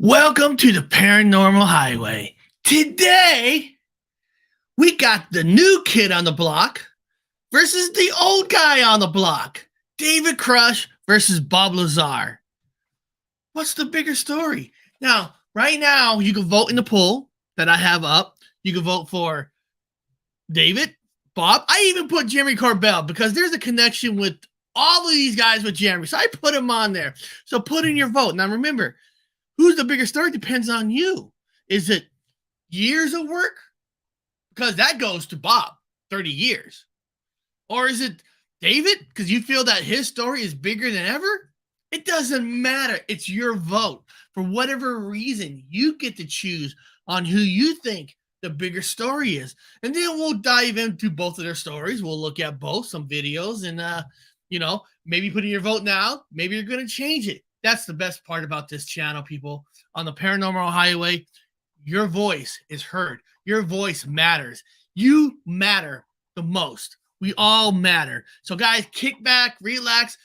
Welcome to the Paranormal Highway. Today, we got the new kid on the block versus the old guy on the block. David Crush versus Bob Lazar. What's the bigger story? Now, right now, you can vote in the poll that I have up. You can vote for David, Bob. I even put Jeremy Corbell because there's a connection with all of these guys with Jeremy. So I put him on there. So put in your vote. Now, remember, who's the bigger story depends on you. Is it years of work? Because that goes to Bob, 30 years. Or is it David? Because you feel that his story is bigger than ever? It doesn't matter. It's your vote. For whatever reason, you get to choose on who you think the bigger story is. And then we'll dive into both of their stories. We'll look at both, some videos, and, maybe put in your vote now. Maybe you're going to change it. That's the best part about this channel, people. On the Paranormal Highway, your voice is heard. Your voice matters. You matter the most. We all matter. So, guys, kick back, relax,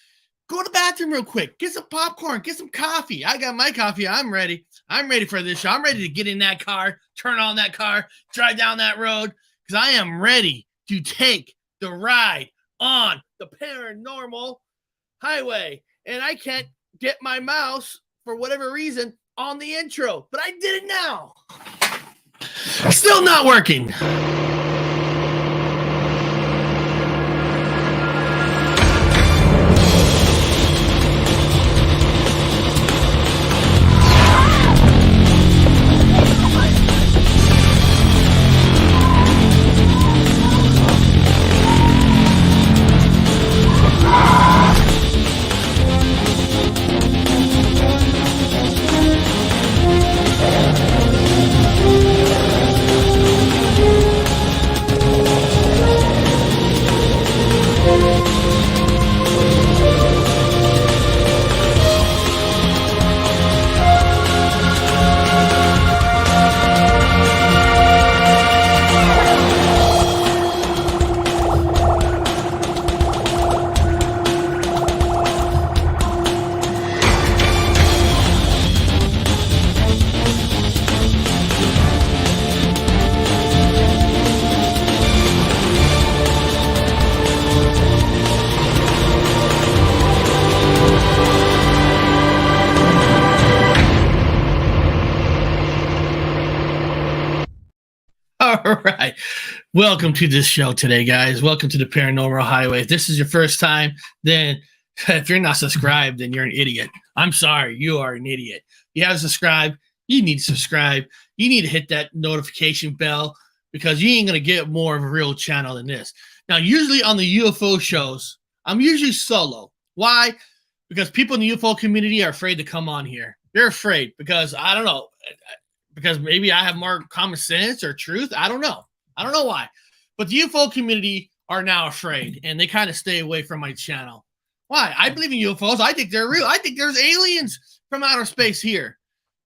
go to the bathroom real quick. Get some popcorn, get some coffee. I got my coffee. I'm ready. I'm ready for this show. I'm ready to get in that car, turn on that car, drive down that road, because I am ready to take the ride on the Paranormal Highway. And I can't get my mouse for whatever reason on the intro, but I did it now. Still not working. All right. Welcome to this show today, guys. Welcome to the Paranormal Highway. If this is your first time, then if you're not subscribed, then you're an idiot. I'm sorry. You are an idiot. You haven't subscribed. You need to subscribe. You need to hit that notification bell because you ain't going to get more of a real channel than this. Now, usually on the UFO shows, I'm usually solo. Why? Because people in the UFO community are afraid to come on here. They're afraid because, I don't know, because maybe I have more common sense or truth. I don't know. I don't know why. But the UFO community are now afraid, and they kind of stay away from my channel. Why? I believe in UFOs. I think they're real. I think there's aliens from outer space here.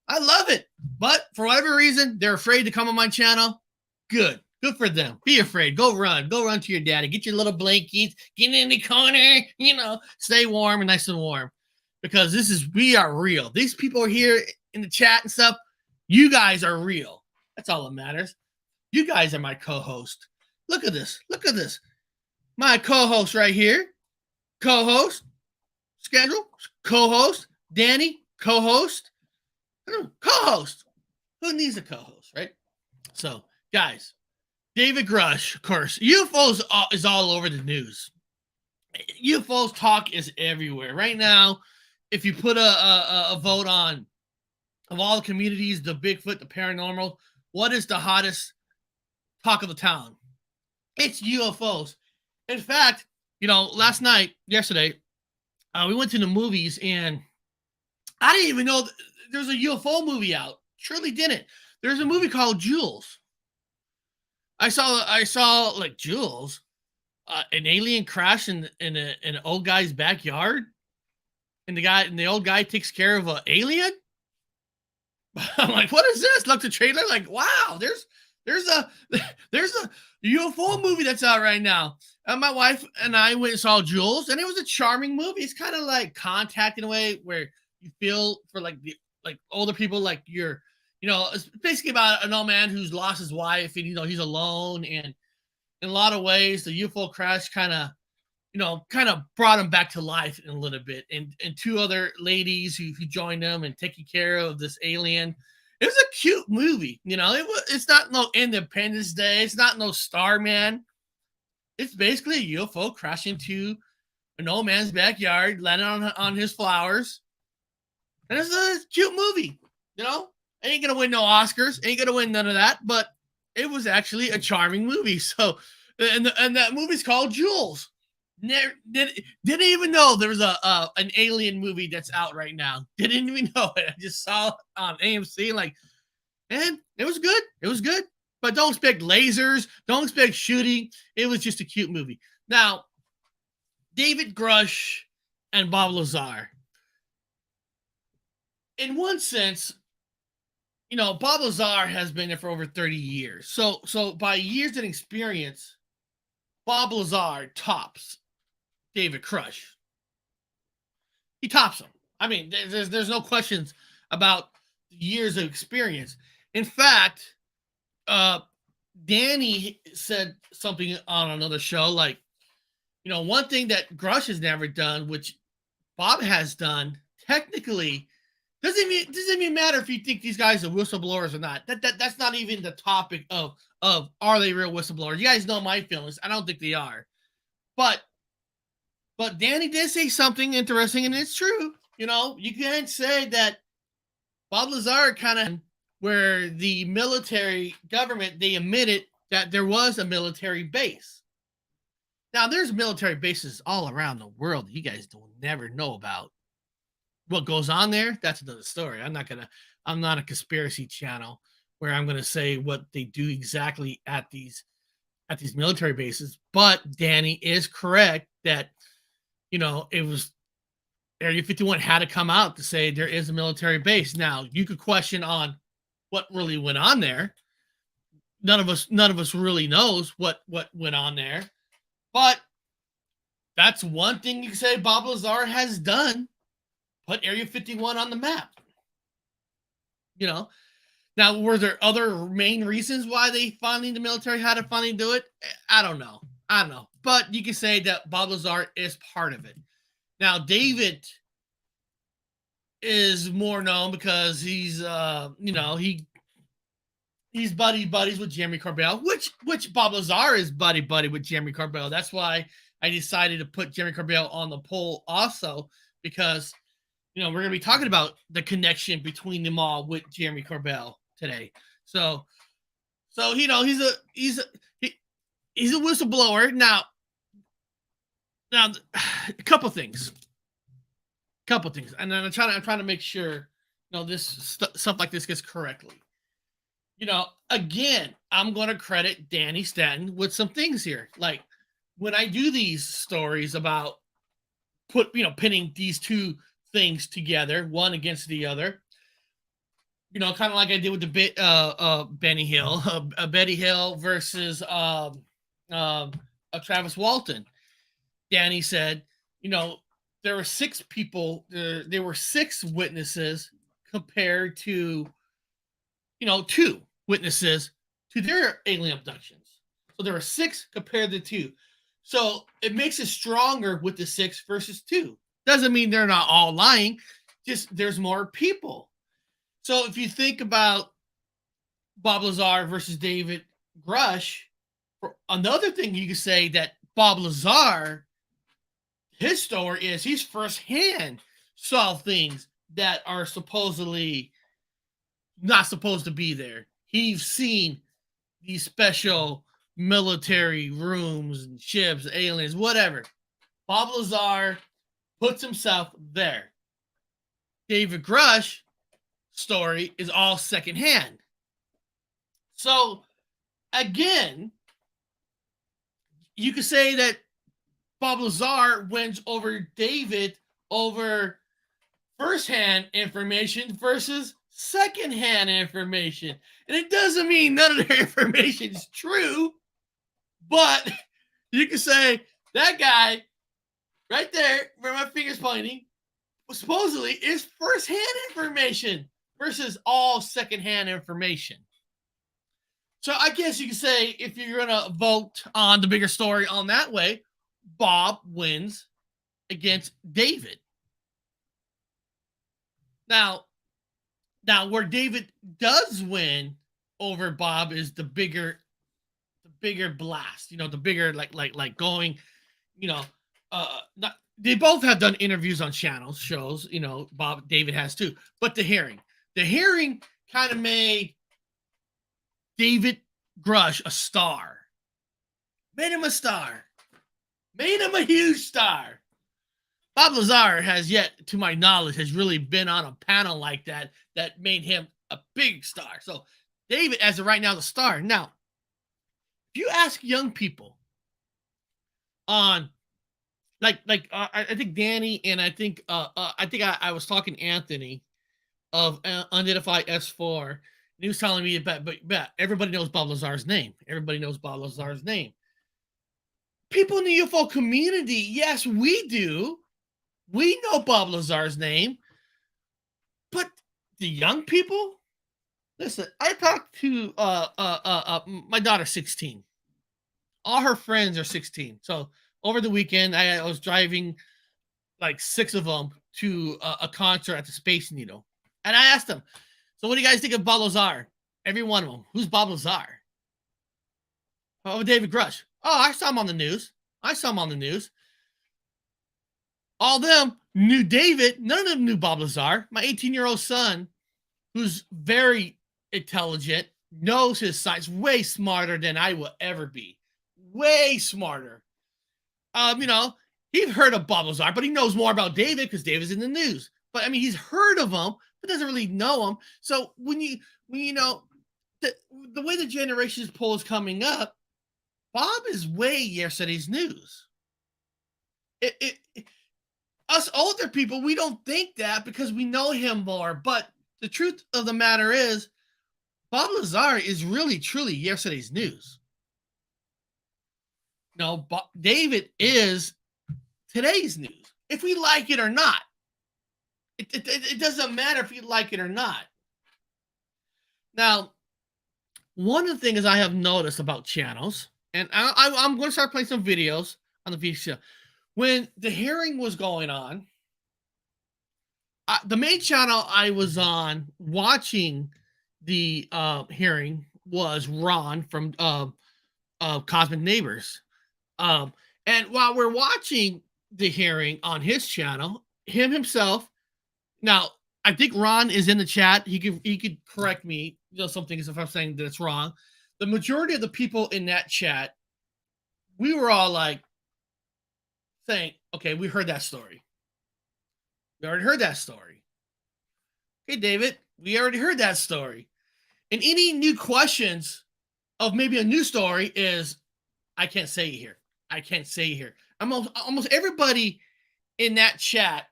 I love it. But for whatever reason, they're afraid to come on my channel. Good. Good for them. Be afraid. Go run. Go run to your daddy. Get your little blankets. Get in the corner. Stay warm and nice and warm. Because we are real. These people are here in the chat and stuff. You guys are real. That's all that matters. You guys are my co-host. Look at this. Look at this. My co-host right here. Co-host. Schedule. Co-host. Danny. Co-host. Co-host. Who needs a co-host, right? So, guys. David Crush, of course. UFOs is all over the news. UFOs talk is everywhere. Right now, if you put a vote on of all the communities, the Bigfoot, the paranormal, what is the hottest talk of the town? It's UFOs. In fact, yesterday, we went to the movies, and I didn't even know there's a UFO movie out. Surely didn't. There's a movie called Jules. I saw like Jules, an alien crash in an old guy's backyard, and the old guy takes care of an alien. I'm like, what is this? Look the trailer, like, wow, there's a UFO movie that's out right now. And my wife and I went and saw Jules, and it was a charming movie. It's kind of like Contact in a way where you feel for like like older people, like it's basically about an old man who's lost his wife and he's alone, and in a lot of ways the UFO crash kind of brought him back to life in a little bit, and two other ladies who joined him and taking care of this alien. It was a cute movie, it's not no Independence Day, it's not no Starman. It's basically a UFO crashing into an old man's backyard, landing on his flowers. And it's a cute movie, Ain't gonna win no Oscars, ain't gonna win none of that, but it was actually a charming movie. So, and that movie's called Jules. Didn't even know there was an alien movie that's out right now. Didn't even know it. I just saw it on AMC. Like, man, it was good. It was good. But don't expect lasers. Don't expect shooting. It was just a cute movie. Now, David Grush and Bob Lazar. In one sense, Bob Lazar has been there for over 30 years. So by years of experience, Bob Lazar tops David Grush. He tops him. I mean, there's no questions about years of experience. In fact, Danny said something on another show, like, one thing that Grush has never done, which Bob has done, technically, doesn't even matter if you think these guys are whistleblowers or not. That's not even the topic of are they real whistleblowers. You guys know my feelings. I don't think they are. But Danny did say something interesting, and it's true. You can't say that Bob Lazar kind of, where the military government, they admitted that there was a military base. Now, there's military bases all around the world that you guys don't never know about. What goes on there, that's another story. I'm not a conspiracy channel where I'm gonna say what they do exactly at these military bases. But Danny is correct that it was Area 51 had to come out to say there is a military base. Now, you could question on what really went on there. None of us really knows what went on there. But that's one thing you can say Bob Lazar has done. Put Area 51 on the map. Now, were there other main reasons why the military had to finally do it? I don't know. But you can say that Bob Lazar is part of it. Now, David is more known because he's he's buddies with Jeremy Corbell, which Bob Lazar is buddy with Jeremy Corbell. That's why I decided to put Jeremy Corbell on the poll also, because we're going to be talking about the connection between them all with Jeremy Corbell today. So he's a whistleblower. Now a couple things, and then I'm trying to make sure this stuff like this gets correctly. Again, I'm going to credit Danny Stanton with some things here. Like, when I do these stories about pinning these two things together, one against the other, kind of like I did with the Benny Hill, Betty Hill versus Travis Walton. Danny said, there were 6 people, there were 6 witnesses compared to, 2 witnesses to their alien abductions. So there were 6 compared to 2. So it makes it stronger with the 6 versus 2. Doesn't mean they're not all lying, just there's more people. So if you think about Bob Lazar versus David Grush, another thing you could say that Bob Lazar, his story is he's firsthand saw things that are supposedly not supposed to be there. He's seen these special military rooms and ships, aliens, whatever. Bob Lazar puts himself there. David Grush story is all secondhand. So again, you could say that Bob Lazar wins over David over firsthand information versus secondhand information. And it doesn't mean none of their information is true, but you can say that guy right there, where my finger's pointing, supposedly is firsthand information. versus all secondhand information. So I guess you could say if you're gonna vote on the bigger story on that way, Bob wins against David. Now, where David does win over Bob is the bigger blast. You know, the bigger like going. You know, not, they both have done interviews on channels, shows. You know, David has too. But the hearing kind of made David Grush a star. Made him a star. Made him a huge star. Bob Lazar has yet, to my knowledge, has really been on a panel like that made him a big star. So David, as of right now, is a star. Now, if you ask young people on, I think Danny and I think I was talking to Anthony of Unidentified S4. And he was telling me but everybody knows Bob Lazar's name. Everybody knows Bob Lazar's name. People in the UFO community, yes, we do. We know Bob Lazar's name, but the young people, listen. I talked to my daughter's 16. All her friends are 16. So over the weekend, I was driving like 6 of them to a concert at the Space Needle, and I asked them, "So what do you guys think of Bob Lazar?" Every one of them, who's Bob Lazar? Oh, David Grush. Oh, I saw him on the news. All them knew David. None of them knew Bob Lazar. My 18-year-old son, who's very intelligent, knows his science, way smarter than I will ever be. Way smarter. You know, he's heard of Bob Lazar, but he knows more about David because David's in the news. But I mean, he's heard of him, but doesn't really know him. So when you know the way the generations poll is coming up, Bob is way yesterday's news. Us older people, we don't think that because we know him more. But the truth of the matter is, Bob Lazar is really, truly yesterday's news. No, David is today's news. If we like it or not, it doesn't matter if you like it or not. Now, one of the things I have noticed about channels, and I'm going to start playing some videos on the video. When the hearing was going on, the main channel I was on watching the hearing was Ron from Cosmic Neighbors. And while we're watching the hearing on his channel, himself, now I think Ron is in the chat. He could correct me, some things if I'm saying that it's wrong. The majority of the people in that chat, we were all like saying, okay, we heard that story. We already heard that story. Okay, David, we already heard that story. And any new questions of maybe a new story is, I can't say it here. I can't say it here. Almost everybody in that chat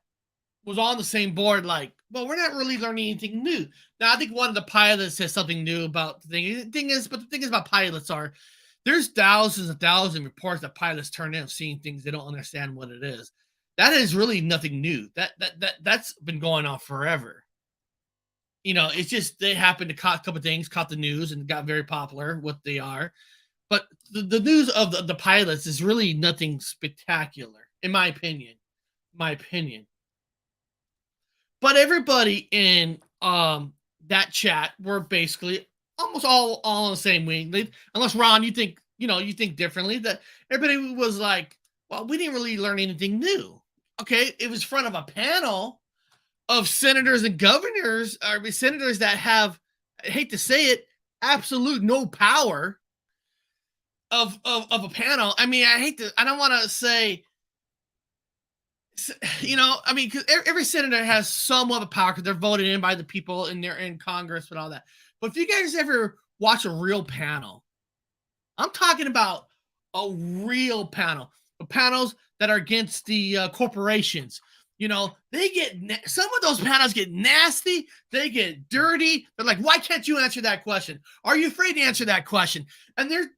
was on the same board, like, well, we're not really learning anything new. Now, I think one of the pilots says something new about the thing. The thing is about pilots are, there's thousands and thousands of reports that pilots turn in seeing things they don't understand what it is. That is really nothing new. That's been going on forever. You know, it's just they happened to caught a couple of things, caught the news, and got very popular. What they are, but the news of the pilots is really nothing spectacular, in my opinion. But everybody in that chat were basically almost all on the same wing. Unless Ron, you think differently. That everybody was like, well, we didn't really learn anything new. Okay, it was in front of a panel of senators and governors, or senators that have, I hate to say it, absolute no power of a panel. I mean, I don't want to say, I mean, because every senator has somewhat of power because they're voted in by the people and they're in Congress and all that. But if you guys ever watch a real panel, I'm talking about a real panel, the panels that are against the corporations. They get some of those panels get nasty. They get dirty. They're like, why can't you answer that question? Are you afraid to answer that question? And there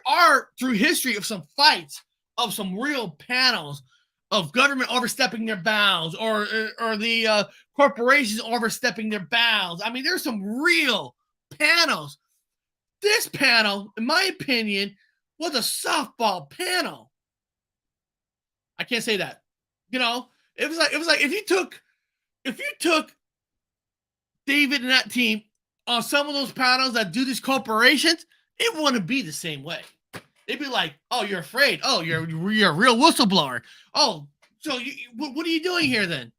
are through history of some fights of some real panels of government overstepping their bounds or the corporations overstepping their bounds. I mean, there's some real panels. This panel, in my opinion, was a softball panel. I can't say that. You know, it was like if you took David and that team on some of those panels that do these corporations, it wouldn't be the same way. They'd be like, "Oh, you're afraid. Oh, you're a real whistleblower. Oh, so what are you doing here then?"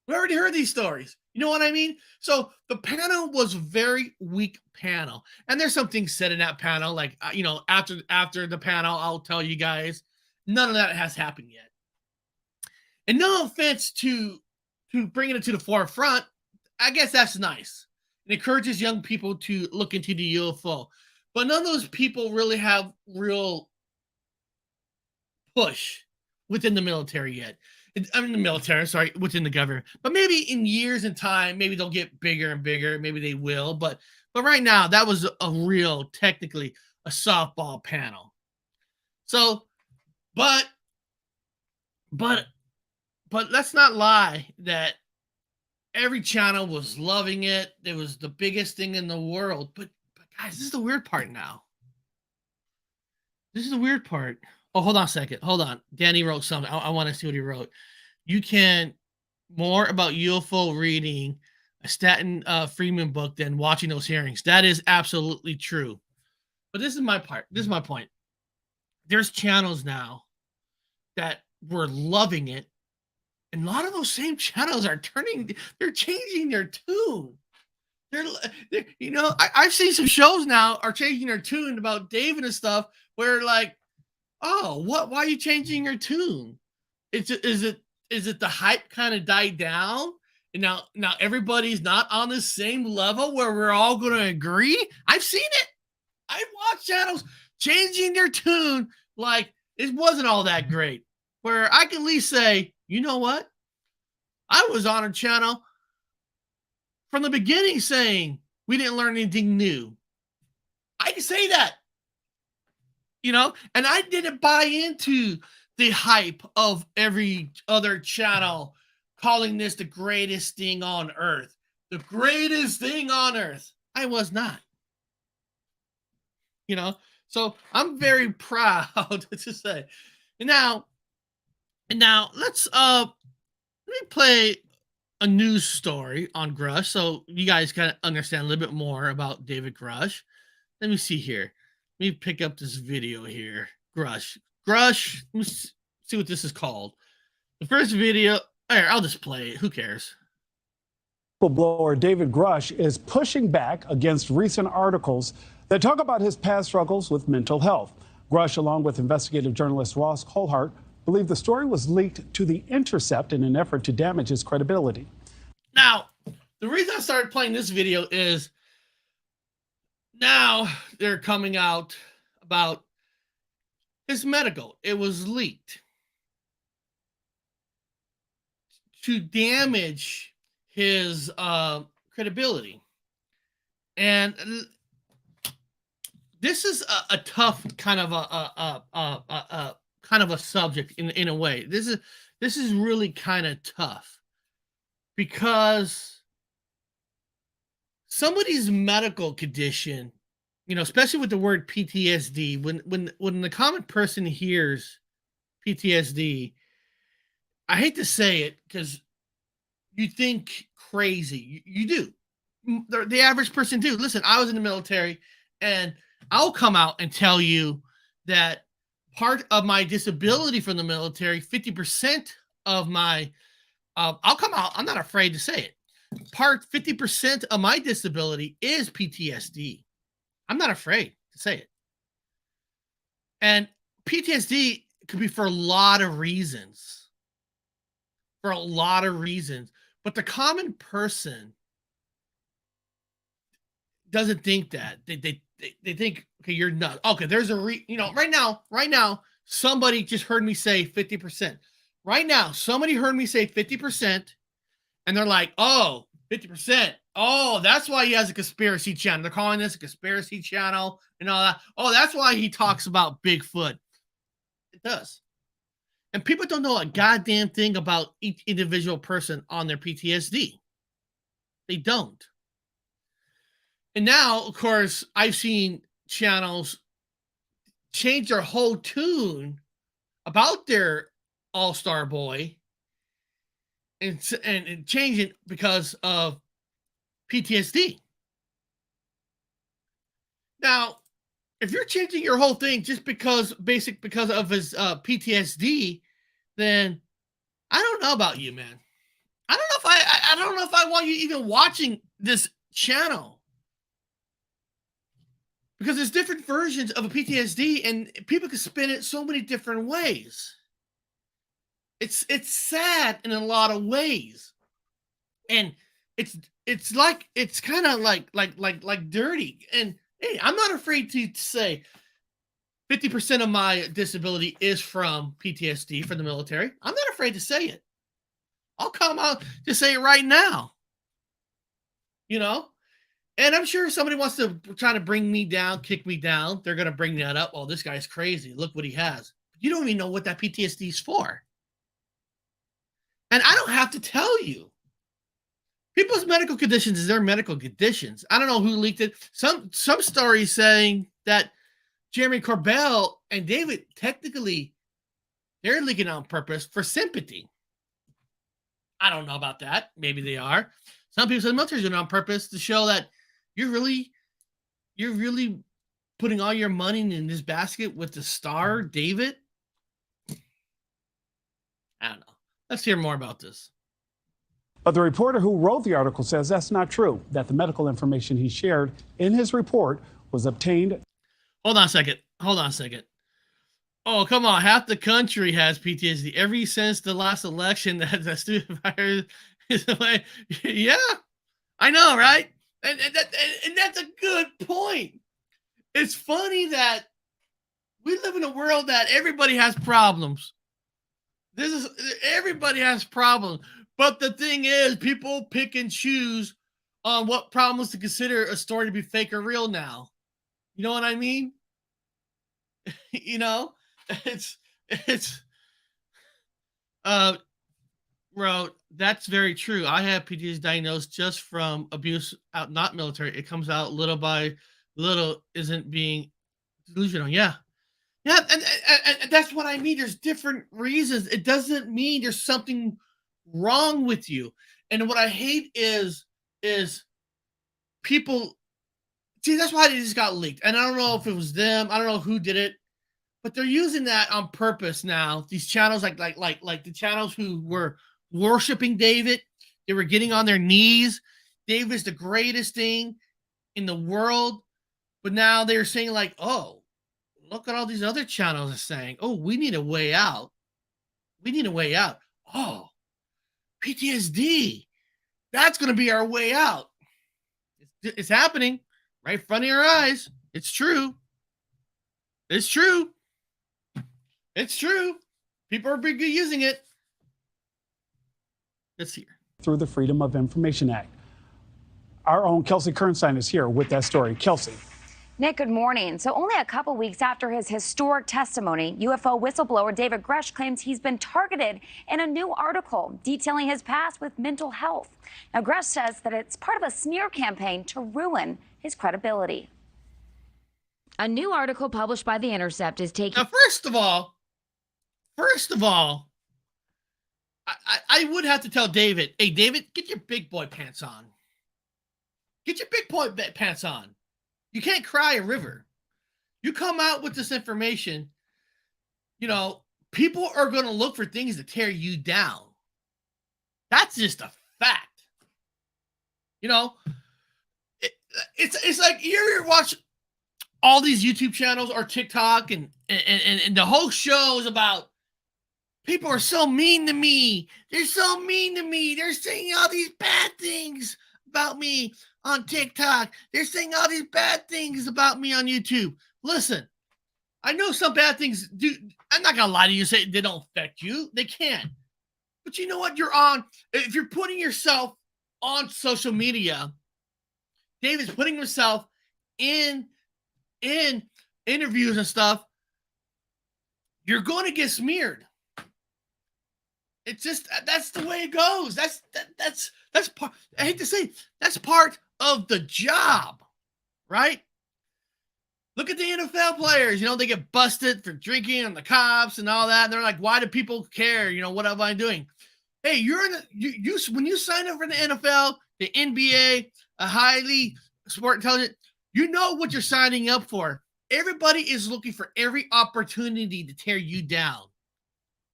We already heard these stories. You know what I mean? So the panel was very weak panel, and there's some things said in that panel, like after the panel, I'll tell you guys, none of that has happened yet. And no offense to bringing it to the forefront, I guess that's nice. It encourages young people to look into the UFO, but none of those people really have real push within the military yet. I mean, the military, sorry, within the government. But maybe in years and time, maybe they'll get bigger and bigger. Maybe they will. But right now, that was a real, technically, a softball panel. So, but let's not lie that every channel was loving it. It was the biggest thing in the world. But guys, this is the weird part now. This is the weird part. Oh, hold on a second. Hold on. Danny wrote something. I want to see what he wrote. You can more about UFO reading a Stanton Friedman book than watching those hearings. That is absolutely true. But this is my part. This is my point. There's channels now that were loving it. And a lot of those same channels are they're changing their tune. They're I've seen some shows now are changing their tune about David and stuff where like, oh, why are you changing your tune? Is it the hype kind of died down? And now everybody's not on the same level where we're all going to agree? I've seen it. I've watched channels changing their tune like it wasn't all that great. Where I can at least say, you know what? I was on a channel from the beginning saying we didn't learn anything new. I can say that. And I didn't buy into the hype of every other channel calling this the greatest thing on earth. The greatest thing on earth. I was not. So I'm very proud to say. And now let me play a news story on Grusch so you guys kind of understand a little bit more about David Grusch. Let me see here. Let me pick up this video here. Grusch. Let me see what this is called. The first video. Here, I'll just play it. Who cares? Whistleblower David Grusch is pushing back against recent articles that talk about his past struggles with mental health. Grusch, along with investigative journalist Ross Coulthart, believe the story was leaked to The Intercept in an effort to damage his credibility. Now, the reason I started playing this video is now they're coming out about his medical. It was leaked to damage his credibility. And this is a tough kind of a subject in a way. This is really kind of tough because somebody's medical condition, especially with the word PTSD, when the common person hears PTSD, I hate to say it because you think crazy. You do. The average person do. Listen, I was in the military, and I'll come out and tell you that part of my disability from the military, 50% of my, I'll come out, I'm not afraid to say it. 50% of my disability is PTSD. I'm not afraid to say it. And PTSD could be for a lot of reasons. But the common person doesn't think that. They think, okay, you're nuts. Okay, there's right now, somebody just heard me say 50%. Right now, somebody heard me say 50%, and they're like, oh, 50%. Oh, that's why he has a conspiracy channel. They're calling this a conspiracy channel and all that. Oh, that's why he talks about Bigfoot. It does. And people don't know a goddamn thing about each individual person on their PTSD. They don't. And now, of course, I've seen channels change their whole tune about their all-star boy and change it because of PTSD. Now, if you're changing your whole thing just because of his PTSD, then I don't know about you, man. I don't know if I want you even watching this channel because there's different versions of a PTSD and people can spin it so many different ways. It's sad in a lot of ways, and it's like it's kind of like dirty. And hey, I'm not afraid to say 50% of my disability is from PTSD from the military. I'm not afraid to say it. I'll come out to say it right now. You know, and I'm sure if somebody wants to try to bring me down, kick me down, they're gonna bring that up. Oh, this guy's crazy. Look what he has. You don't even know what that PTSD is for. And I don't have to tell you. People's medical conditions is their medical conditions. I don't know who leaked it. Some stories saying that Jeremy Corbell and David technically they're leaking on purpose for sympathy. I don't know about that. Maybe they are. Some people say the military is doing it on purpose to show that you're really putting all your money in this basket with the star David. I don't know. Let's hear more about this. But the reporter who wrote the article says that's not true, that the medical information he shared in his report was obtained. Hold on a second. Oh, come on. Half the country has PTSD. Ever since the last election, that the student virus is away. Yeah, I know, right? And that's a good point. It's funny that we live in a world that everybody has problems. Everybody has problems. But the thing is, people pick and choose on what problems to consider a story to be fake or real now. You know what I mean? You know, it's bro, that's very true. I have PTSD diagnosed just from abuse out not military. It comes out little by little, isn't being delusional. Yeah. Yeah, and that's what I mean. There's different reasons. It doesn't mean there's something wrong with you. And what I hate is people see that's why it just got leaked. And I don't know if it was them. I don't know who did it, but they're using that on purpose now. These channels like the channels who were worshiping David, they were getting on their knees. David's the greatest thing in the world. But now they're saying like, oh, look at all these other channels are saying, oh, we need a way out. We need a way out. Oh, PTSD. That's going to be our way out. It's happening right in front of your eyes. It's true. It's true. It's true. People are big using it. Let's hear. Through the Freedom of Information Act. Our own Kelsey Kernstein is here with that story. Kelsey. Nick, good morning. So only a couple weeks after his historic testimony, UFO whistleblower David Grush claims he's been targeted in a new article detailing his past with mental health. Now, Grush says that it's part of a smear campaign to ruin his credibility. A new article published by The Intercept is taking... Now, first of all, I would have to tell David, hey, David, get your big boy pants on. Get your big boy pants on. You can't cry a river. You come out with this information, you know, people are going to look for things to tear you down. That's just a fact. You know, it's like you ever watch all these YouTube channels or TikTok and the whole show is about people are so mean to me. They're so mean to me. They're saying all these bad things about me on TikTok. They're saying all these bad things about me on YouTube. Listen, I know some bad things do. I'm not gonna lie to you, say they don't affect you. They can. But you know what? If you're putting yourself on social media, David's putting himself in interviews and stuff, you're going to get smeared. It's just that's the way it goes. That's part. I hate to say that's part of the job, right? Look at the NFL players. They get busted for drinking and the cops and all that. And they're like, "Why do people care? What am I doing?" Hey, you're in you when you sign up for the NFL, the NBA, a highly sport intelligent. You know what you're signing up for. Everybody is looking for every opportunity to tear you down.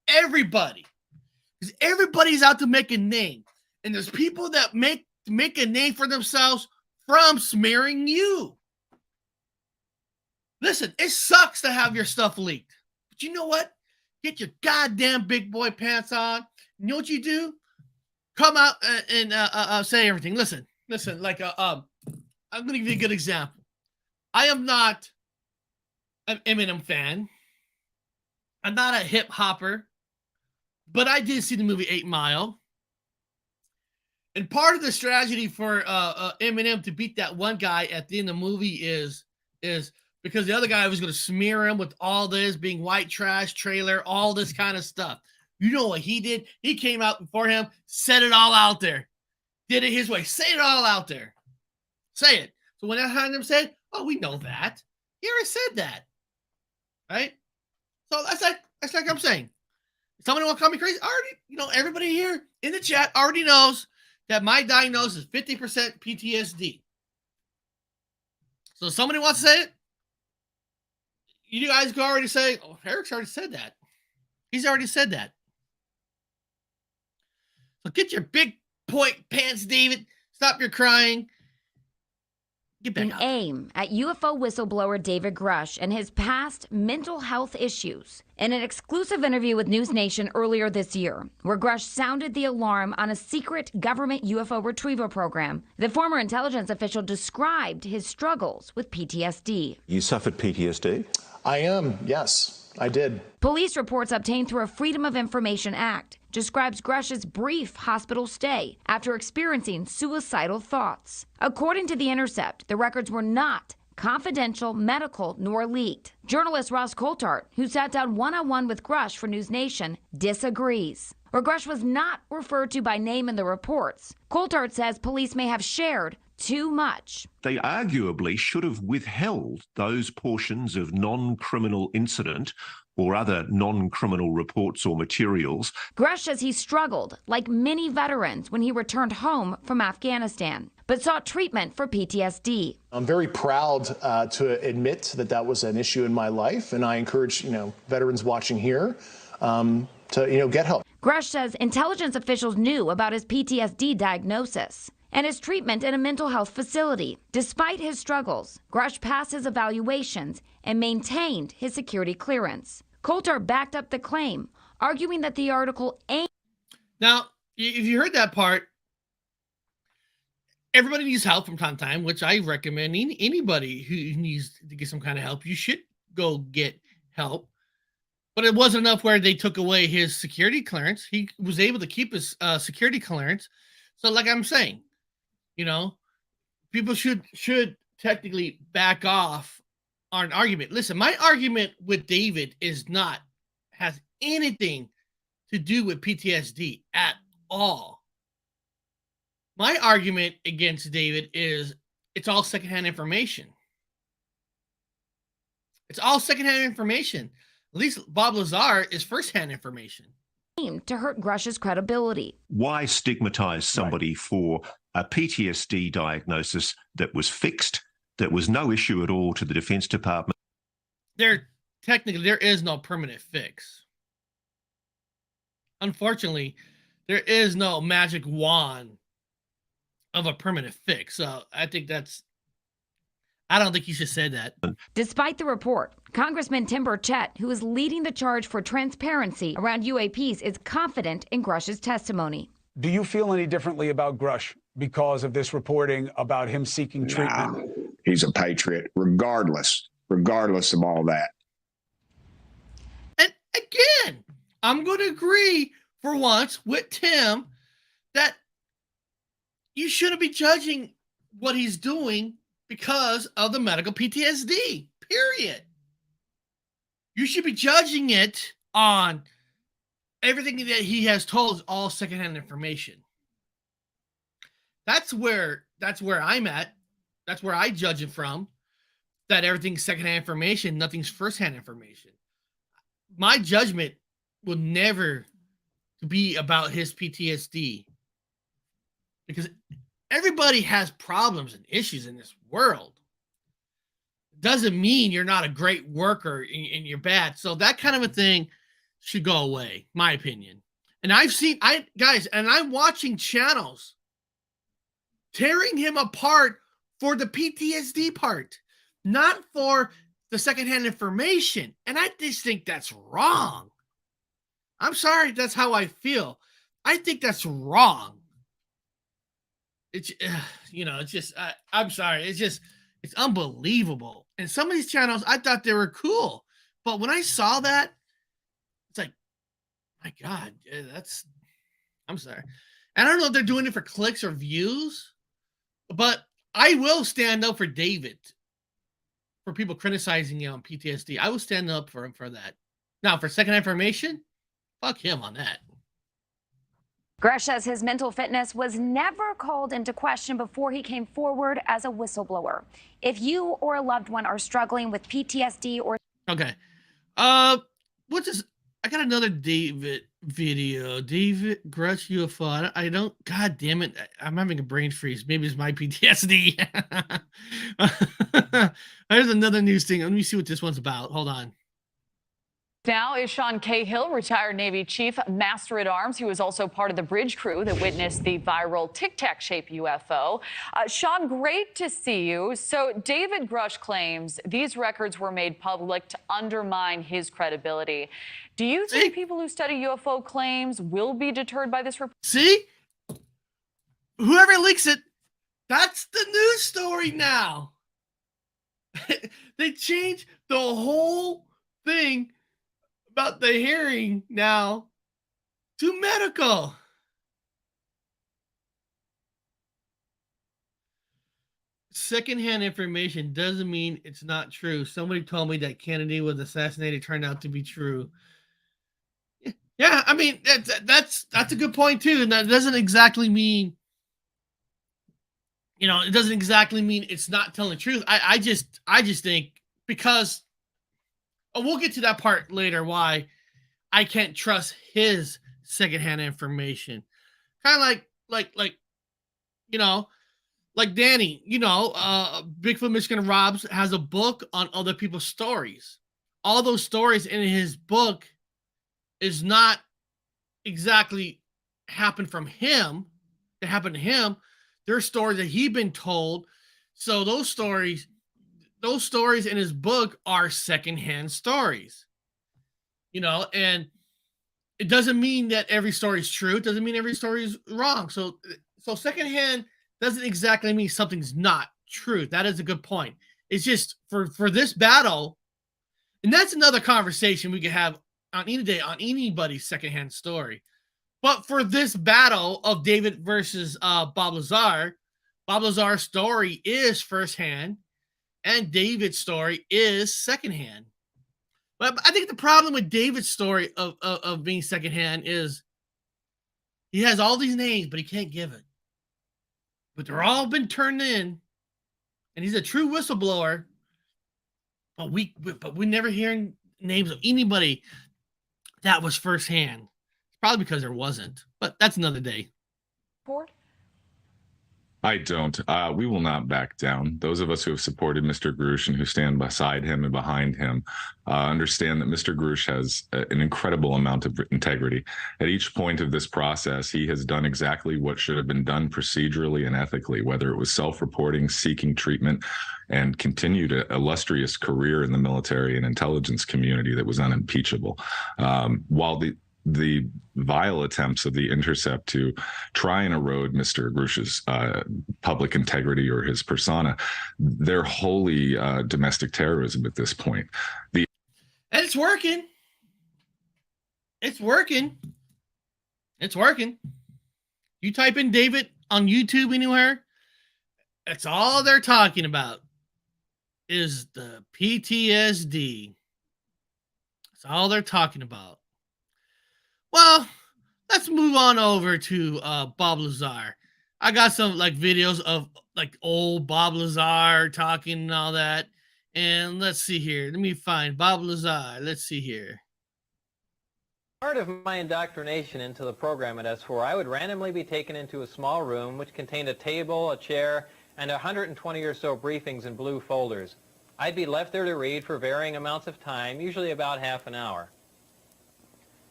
Everybody. Because everybody's out to make a name. And there's people that make a name for themselves from smearing you. Listen, it sucks to have your stuff leaked. But you know what? Get your goddamn big boy pants on. You know what you do? Come out and say everything. Listen, like I'm going to give you a good example. I am not an Eminem fan. I'm not a hip hopper. But I did see the movie 8 Mile. And part of the strategy for Eminem to beat that one guy at the end of the movie is because the other guy was going to smear him with all this, being white trash, trailer, all this kind of stuff. You know what he did? He came out before him, said it all out there. Did it his way. Say it all out there. Say it. So when I heard him say, "Oh, we know that." He already said that. Right? So that's like I'm saying. Somebody want to call me crazy? Already, everybody here in the chat already knows that my diagnosis is 50% PTSD. So if somebody wants to say it, you guys can already say, "Oh, Eric's already said that." He's already said that. So get your big point pants, David. Stop your crying. Get back out. Aim at UFO whistleblower David Grush and his past mental health issues. In an exclusive interview with News Nation earlier this year, where Grush sounded the alarm on a secret government UFO retrieval program, the former intelligence official described his struggles with PTSD. You suffered PTSD? I am, yes, I did. Police reports obtained through a Freedom of Information Act describes Grush's brief hospital stay after experiencing suicidal thoughts. According to The Intercept, the records were not confidential, medical, nor leaked. Journalist Ross Coulthart, who sat down one-on-one with Grush for News Nation, disagrees. Where Grush was not referred to by name in the reports, Coulthart says police may have shared too much. They arguably should have withheld those portions of non-criminal incident or other non-criminal reports or materials. Grush says he struggled, like many veterans, when he returned home from Afghanistan, but sought treatment for PTSD. I'm very proud to admit that that was an issue in my life, and I encourage veterans watching here to get help. Grush says intelligence officials knew about his PTSD diagnosis and his treatment in a mental health facility. Despite his struggles, Grush passed his evaluations and maintained his security clearance. Coulthart backed up the claim, arguing that the article aimed. Now, if you heard that part, everybody needs help from time to time, which I recommend. Anybody who needs to get some kind of help, you should go get help. But it wasn't enough where they took away his security clearance. He was able to keep his security clearance. So like I'm saying, people should technically back off on an argument. Listen, my argument with David has anything to do with PTSD at all. My argument against David is it's all secondhand information. It's all secondhand information. At least Bob Lazar is firsthand information. To hurt Grush's credibility. Why stigmatize somebody for a PTSD diagnosis that was fixed, that was no issue at all to the Defense Department? There is no permanent fix. Unfortunately, there is no magic wand of a permanent fix. So I don't think you should say that. Despite the report, Congressman Tim Burchett, who is leading the charge for transparency around UAPs, is confident in Grush's testimony. Do you feel any differently about Grush because of this reporting about him seeking treatment? No, he's a patriot, regardless of all that. And again, I'm going to agree for once with Tim that you shouldn't be judging what he's doing because of the medical PTSD, period. You should be judging it on everything that he has told is all secondhand information. That's where I'm at. That's where I judge it from. That everything's secondhand information, nothing's firsthand information. My judgment will never be about his PTSD, because everybody has problems and issues in this world. Doesn't mean you're not a great worker and you're bad. So that kind of a thing should go away, my opinion. And I'm watching channels tearing him apart for the PTSD part, not for the secondhand information. And I just think that's wrong. I'm sorry, that's how I feel. I think that's wrong. It's, it's just, I'm sorry. It's unbelievable. And some of these channels, I thought they were cool. But when I saw that, it's like, my God, I'm sorry. I don't know if they're doing it for clicks or views, but I will stand up for David, for people criticizing him on PTSD. I will stand up for him for that. Now, for second information, fuck him on that. Gresh says his mental fitness was never called into question before he came forward as a whistleblower. If you or a loved one are struggling with PTSD or... Okay. What's this? I got another David video. David Grush UFO. I don't... God damn it. I'm having a brain freeze. Maybe it's my PTSD. There's another news thing. Let me see what this one's about. Hold on. Now is Sean Cahill, retired Navy Chief Master at Arms. He was also part of the bridge crew that witnessed the viral Tic Tac shaped UFO. Sean, great to see you. So David Grush claims these records were made public to undermine his credibility. Do you think people who study UFO claims will be deterred by this report? See? Whoever leaks it, that's the news story now. They changed the whole thing about the hearing now to medical. Secondhand information doesn't mean it's not true. Somebody told me that Kennedy was assassinated, turned out to be true. Yeah, I mean that's a good point too, and that doesn't exactly mean, it doesn't exactly mean it's not telling the truth. I just think, because we'll get to that part later, why I can't trust his secondhand information. Kind of like Danny, Bigfoot Michigan Robs has a book on other people's stories. All those stories in his book is not exactly happened from him. It happened to him. They're stories that he'd been told. So those stories in his book are secondhand stories, and it doesn't mean that every story is true. It doesn't mean every story is wrong. So secondhand doesn't exactly mean something's not true. That is a good point. It's just for this battle, and that's another conversation we could have on any day on anybody's secondhand story. But for this battle of David versus Bob Lazar, Bob Lazar's story is firsthand, and David's story is secondhand. But I think the problem with David's story of being secondhand is he has all these names, but he can't give it. But they're all been turned in, and he's a true whistleblower. But we're never hearing names of anybody that was firsthand. It's probably because there wasn't, but that's another day. Board? I don't. We will not back down. Those of us who have supported Mr. Grush and who stand beside him and behind him understand that Mr. Grush has an incredible amount of integrity. At each point of this process, he has done exactly what should have been done procedurally and ethically, whether it was self-reporting, seeking treatment, and continued an illustrious career in the military and intelligence community that was unimpeachable. While the vile attempts of The Intercept to try and erode Mr. Grush's public integrity or his persona, they're wholly domestic terrorism at this point. And it's working. It's working. It's working. You type in David on YouTube anywhere, that's all they're talking about is the PTSD. That's all they're talking about. Well, let's move on over to Bob Lazar. I got some like videos of like old Bob Lazar talking and all that. And let's see here. Let me find Bob Lazar. Let's see here. Part of my indoctrination into the program at S4, I would randomly be taken into a small room which contained a table, a chair, and 120 or so briefings in blue folders. I'd be left there to read for varying amounts of time, usually about half an hour.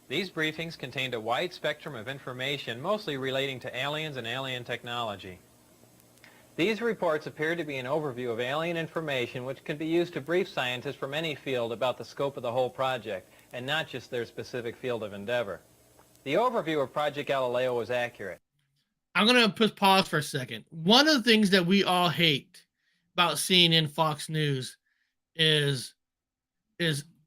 These briefings contained a wide spectrum of information, mostly relating to aliens and alien technology. These reports appeared to be an overview of alien information which could be used to brief scientists from any field about the scope of the whole project, and not just their specific field of endeavor. The overview of Project Galileo was accurate. I'm going to put pause for a second. One of the things that we all hate about CNN, Fox News is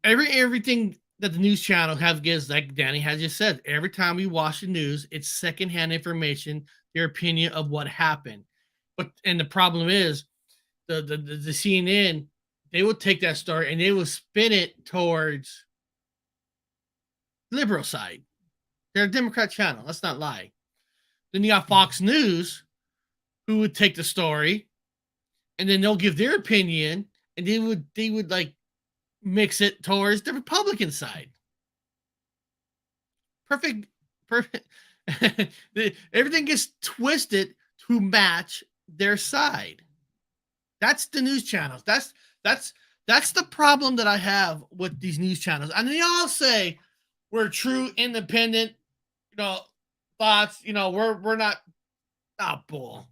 everything that the news channel gives, like Danny has just said. Every time we watch the news, it's secondhand information, their opinion of what happened. And the problem is the CNN, they will take that story and they will spin it towards liberal side. They're a Democrat channel. Let's not lie. Then you got Fox News, who would take the story, and then they'll give their opinion, and they would like mix it towards the Republican side. Perfect. Everything gets twisted to match their side. That's the news channels. That's the problem that I have with these news channels. And they all say we're true, independent, thoughts. We're not bull.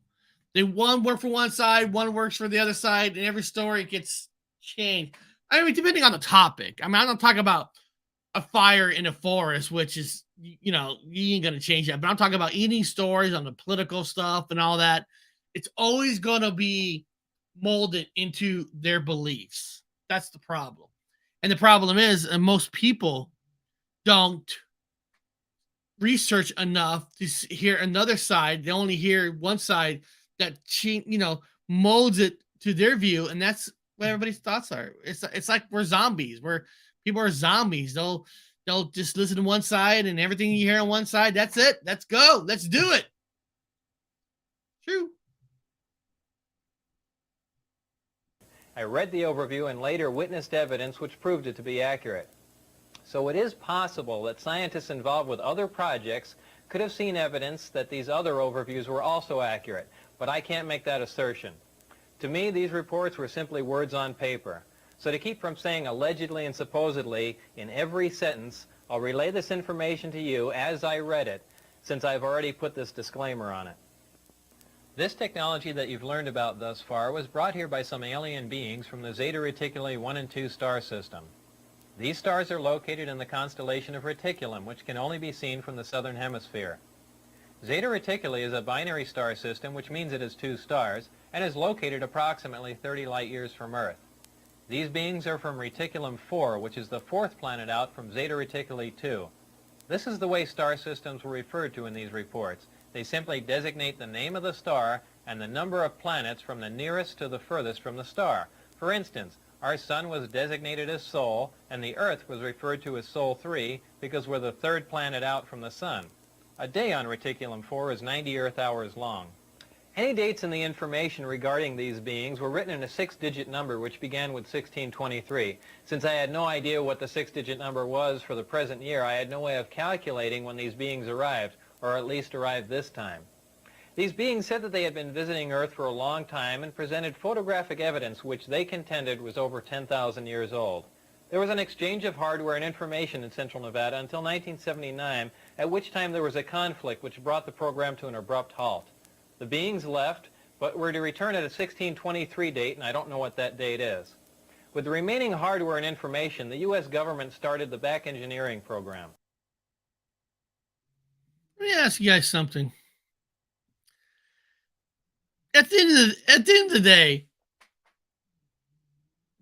One work for one side, one works for the other side, and every story gets changed. I mean, depending on the topic. I mean, I'm not talking about a fire in a forest, which is, you ain't going to change that. But I'm talking about eating stories on the political stuff and all that. It's always going to be molded into their beliefs. That's the problem. And the problem is, most people don't research enough to hear another side. They only hear one side that molds it to their view, and that's what everybody's thoughts are. It's like we're zombies. People are zombies. They'll just listen to one side, and everything you hear on one side, that's it. Let's go. Let's do it. True. I read the overview and later witnessed evidence which proved it to be accurate. So it is possible that scientists involved with other projects could have seen evidence that these other overviews were also accurate, but I can't make that assertion. To me, these reports were simply words on paper. So to keep from saying allegedly and supposedly in every sentence, I'll relay this information to you as I read it, since I've already put this disclaimer on it. This technology that you've learned about thus far was brought here by some alien beings from the Zeta Reticuli 1 and 2 star system. These stars are located in the constellation of Reticulum, which can only be seen from the southern hemisphere. Zeta Reticuli is a binary star system, which means it has 2 stars, and is located approximately 30 light years from Earth. These beings are from Reticulum 4, which is the 4th planet out from Zeta Reticuli 2. This is the way star systems were referred to in these reports. They simply designate the name of the star and the number of planets from the nearest to the furthest from the star. For instance, our Sun was designated as Sol, and the Earth was referred to as Sol 3 because we're the 3rd planet out from the Sun. A day on Reticulum 4 is 90 Earth hours long. Any dates in the information regarding these beings were written in a 6-digit number which began with 1623. Since I had no idea what the 6-digit number was for the present year, I had no way of calculating when these beings arrived, or at least arrived this time. These beings said that they had been visiting Earth for a long time and presented photographic evidence which they contended was over 10,000 years old. There was an exchange of hardware and information in Central Nevada until 1979, at which time there was a conflict which brought the program to an abrupt halt. The beings left, but were to return at a 1623 date, and I don't know what that date is. With the remaining hardware and information, the U.S. government started the back engineering program. Let me ask you guys something. At the end of the day,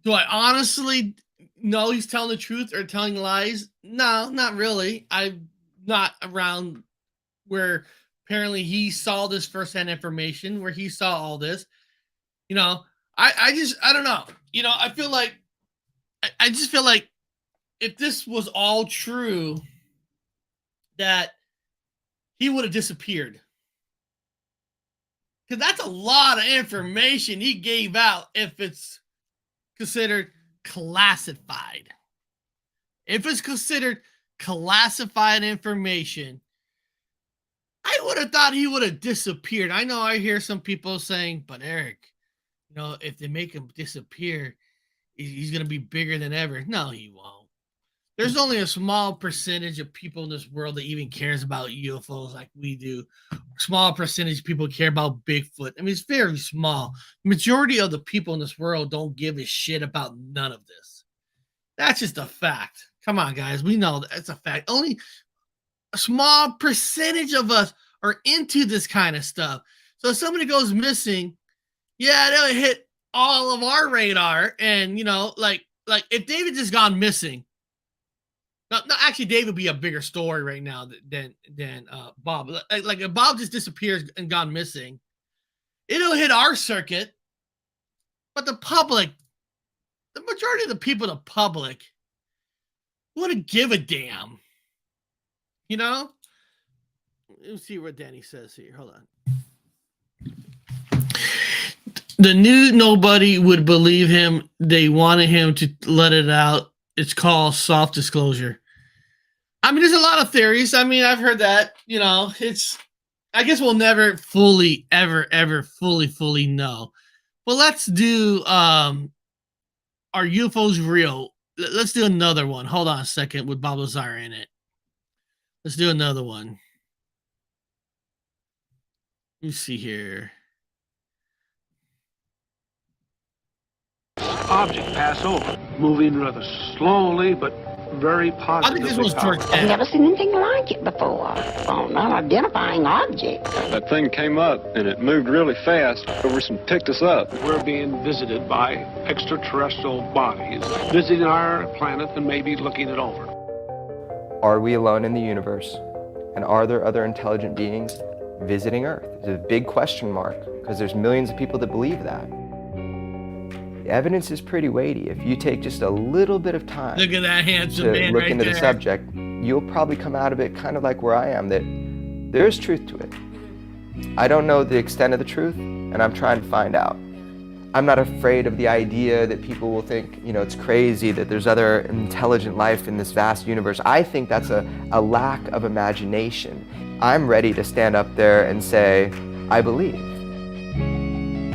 do I honestly know he's telling the truth or telling lies? No, not really. I'm not around where apparently he saw this firsthand information, where he saw all this. I don't know. I feel like I just feel like if this was all true, that he would have disappeared. Because that's a lot of information he gave out if it's considered classified. If it's considered classified information, I would have thought he would have disappeared. I know I hear some people saying, but Eric, you know, if they make him disappear, he's going to be bigger than ever. No, he won't. There's only a small percentage of people in this world that even cares about UFOs like we do. Small percentage of people care about Bigfoot. I mean, it's very small. Majority of the people in this world don't give a shit about none of this. That's just a fact. Come on, guys. We know that's a fact. Only a small percentage of us are into this kind of stuff. So if somebody goes missing, yeah, they'll hit all of our radar. And, you know, like if David just gone missing, no, actually, Dave would be a bigger story right now than Bob. Like if Bob just disappears and gone missing, it'll hit our circuit. But the public, the majority of the people, the public, wouldn't give a damn. You know? Let's see what Danny says here. Hold on. The new nobody would believe him. They wanted him to let it out. It's called soft disclosure. I mean, there's a lot of theories. I mean, I've heard that, you know, I guess we'll never fully, ever fully know. But let's do, are UFOs real? Let's do another one. Hold on a second with Bob Lazar in it. Let's do another one. Let me see here. Object pass over, moving rather slowly, but very positively. I think this was George. I've never seen anything like it before. Oh, non-identifying object. That thing came up, and it moved really fast over and picked us up. We're being visited by extraterrestrial bodies, visiting our planet and maybe looking it over. Are we alone in the universe? And are there other intelligent beings visiting Earth? It's a big question mark, because there's millions of people that believe that. The evidence is pretty weighty. If you take just a little bit of time look at that handsome to man look right into there. the subject, you'll probably come out of it kind of like where I am, that there is truth to it. I don't know the extent of the truth, and I'm trying to find out. I'm not afraid of the idea that people will think, you know, it's crazy that there's other intelligent life in this vast universe. I think that's a lack of imagination. I'm ready to stand up there and say, I believe.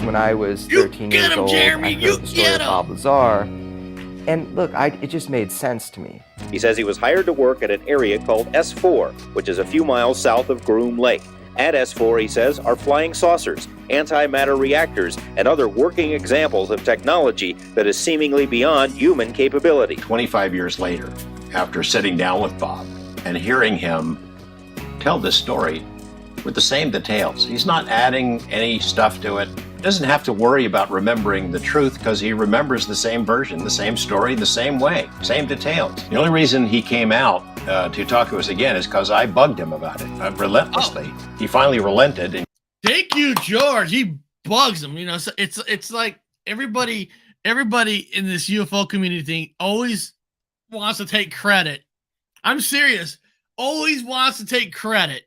When I was 13 years old, I heard the story of Bob Lazar, and look, it just made sense to me. He says he was hired to work at an area called S4, which is a few miles south of Groom Lake. At S4, he says, are flying saucers, antimatter reactors, and other working examples of technology that is seemingly beyond human capability. 25 years later, after sitting down with Bob and hearing him tell this story with the same details, he's not adding any stuff to it. Doesn't have to worry about remembering the truth because he remembers the same version, the same story, the same way, same details. The only reason he came out to talk to us again is because I bugged him about it relentlessly. He finally relented. And thank you, George. He bugs him. You know, so it's like everybody in this UFO community thing always wants to take credit. I'm serious. Always wants to take credit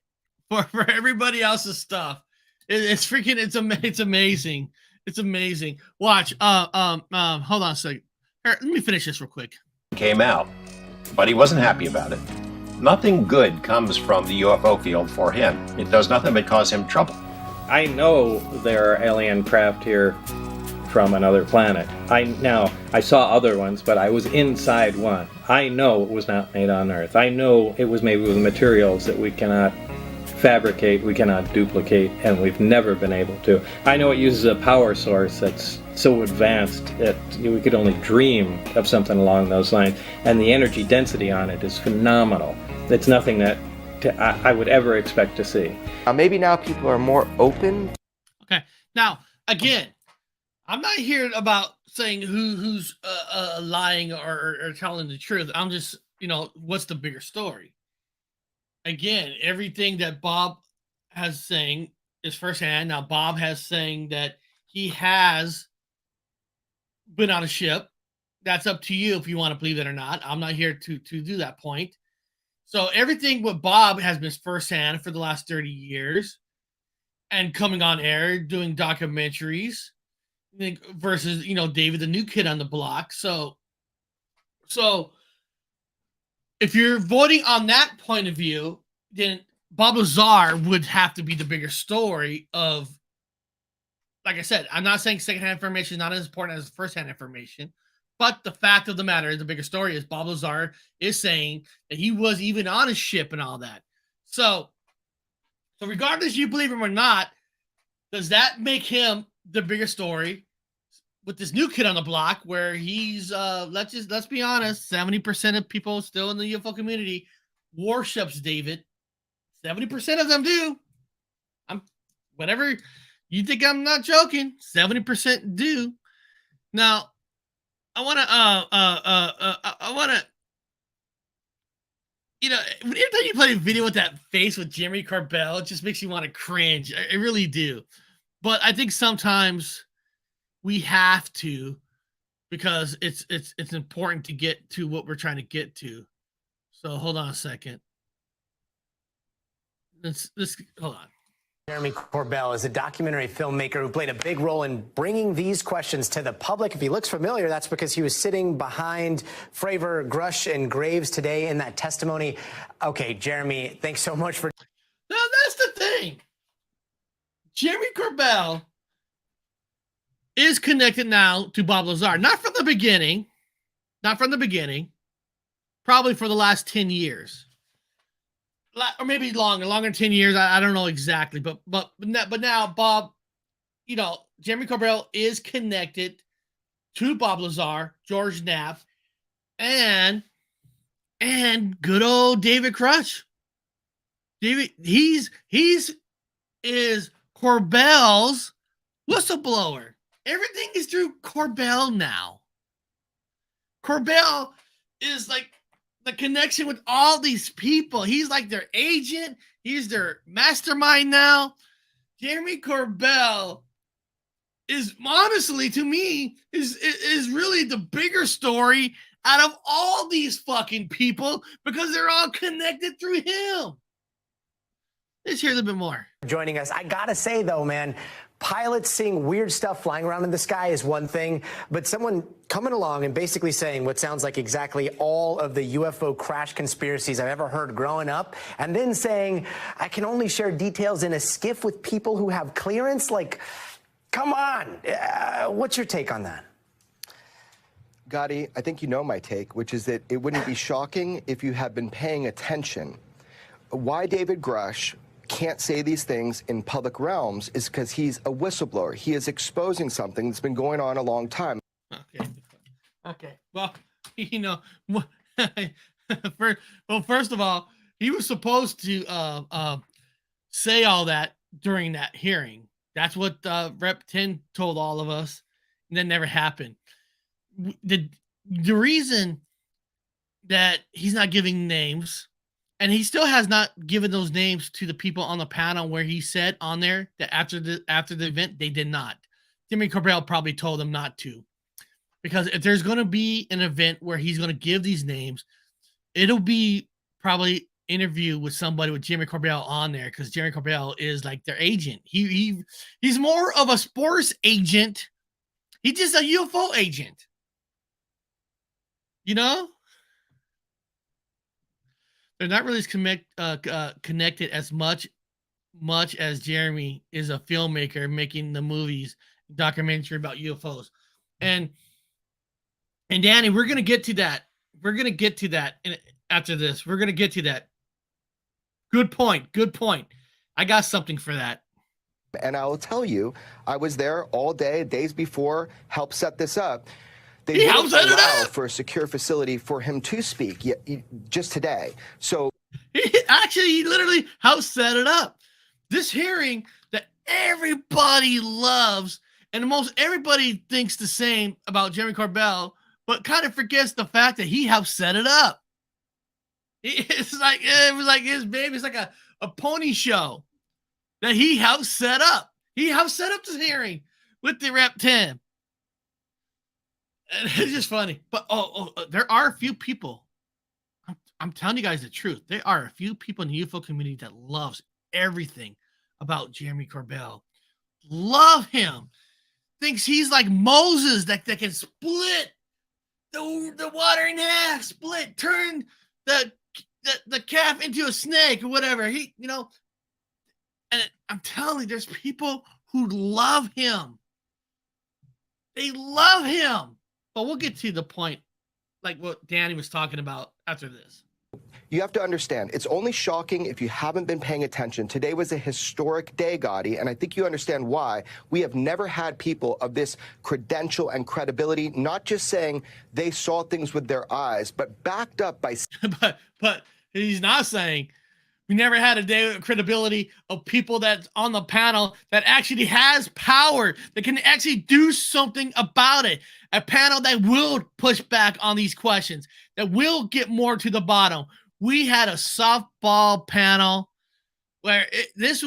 for everybody else's stuff. It's freaking, it's amazing. It's amazing. Watch. Hold on a second. Here, let me finish this real quick. Came out, but he wasn't happy about it. Nothing good comes from the UFO field for him. It does nothing but cause him trouble. I know there are alien craft here from another planet. I saw other ones, but I was inside one. I know it was not made on Earth. I know it was made with materials that we cannot fabricate, we cannot duplicate, and we've never been able to. I know it uses a power source that's so advanced that we could only dream of something along those lines, and the energy density on it is phenomenal. It's nothing that I would ever expect to see. Maybe now people are more open. Okay, now again, I'm not here about saying who's lying or telling the truth. I'm just, you know, what's the bigger story? Again, everything that Bob has saying is firsthand. Now, Bob has saying that he has been on a ship. That's up to you if you want to believe it or not. I'm not here to do that point. So everything with Bob has been firsthand for the last 30 years and coming on air, doing documentaries versus, David, the new kid on the block. So if you're voting on that point of view, then Bob Lazar would have to be the bigger story of, like I said, I'm not saying secondhand information is not as important as firsthand information, but the fact of the matter is the bigger story is Bob Lazar is saying that he was even on his ship and all that. So regardless you believe him or not, does that make him the bigger story with this new kid on the block where he's, let's be honest, 70% of people still in the UFO community worships David. 70% of them do. Whatever you think, I'm not joking. 70% do. Now, I want to, every time you play a video with that face with Jeremy Corbell, it just makes you want to cringe. I really do. But I think sometimes we have to, because it's important to get to what we're trying to get to. So hold on a second. Let's hold on. Jeremy Corbell is a documentary filmmaker who played a big role in bringing these questions to the public. If he looks familiar, that's because he was sitting behind Fravor, Grush, and Graves today in that testimony. Okay, Jeremy, thanks so much for... Now, that's the thing. Jeremy Corbell is connected now to Bob Lazar. Not from the beginning. Probably for the last 10 years. Or maybe longer than 10 years. I don't know exactly, but now Bob, Jeremy Corbell is connected to Bob Lazar, George Knapp, and good old David Grush. David, he's is Corbell's whistleblower. Everything is through Corbell now. Corbell is like the connection with all these people. He's like their agent. He's their mastermind now. Jeremy Corbell is, honestly, to me, is really the bigger story out of all these fucking people because they're all connected through him. Let's hear a little bit more. Joining us. I gotta say, though, man, pilots seeing weird stuff flying around in the sky is one thing, but someone coming along and basically saying what sounds like exactly all of the UFO crash conspiracies I've ever heard growing up, and then saying, I can only share details in a skiff with people who have clearance? Like, come on. What's your take on that? Gotti, I think you know my take, which is that it wouldn't be shocking if you had been paying attention. Why David Grush can't say these things in public realms is because he's a whistleblower. He is exposing something that's been going on a long time. Okay. Well, first of all, he was supposed to say all that during that hearing. That's what Rep 10 told all of us, and that never happened. The reason that he's not giving names, and he still has not given those names to the people on the panel where he said on there that after the event, they did not. Jeremy Corbell probably told them not to. Because if there's going to be an event where he's going to give these names, it'll be probably interview with somebody with Jeremy Corbell on there, because Jeremy Corbell is like their agent. He's more of a sports agent. He's just a UFO agent. They're not really connected as much as Jeremy is a filmmaker making the movies, documentary about UFOs. And Danny, we're going to get to that. We're going to get to that after this. We're going to get to that. Good point. I got something for that. And I will tell you, I was there all day, days before, helped set this up. They didn't allow for a secure facility for him to speak just today. So he literally helped set it up. This hearing that everybody loves, and most everybody thinks the same about Jeremy Corbell, but kind of forgets the fact that he helped set it up. It was like his baby. It's like a pony show that he helped set up. He helped set up this hearing with the Rep 10. And it's just funny. But there are a few people. I'm telling you guys the truth. There are a few people in the UFO community that loves everything about Jeremy Corbell. Love him. Thinks he's like Moses that can split the water in half, turn the calf into a snake or whatever. He, and I'm telling you, there's people who love him. They love him. But we'll get to the point, like what Danny was talking about after this. You have to understand, it's only shocking if you haven't been paying attention. Today was a historic day, Gotti, and I think you understand why. We have never had people of this credential and credibility, not just saying they saw things with their eyes, but backed up by... but he's not saying we never had a day of credibility of people that's on the panel that actually has power, that can actually do something about it. A panel that will push back on these questions, that will get more to the bottom. We had a softball panel where this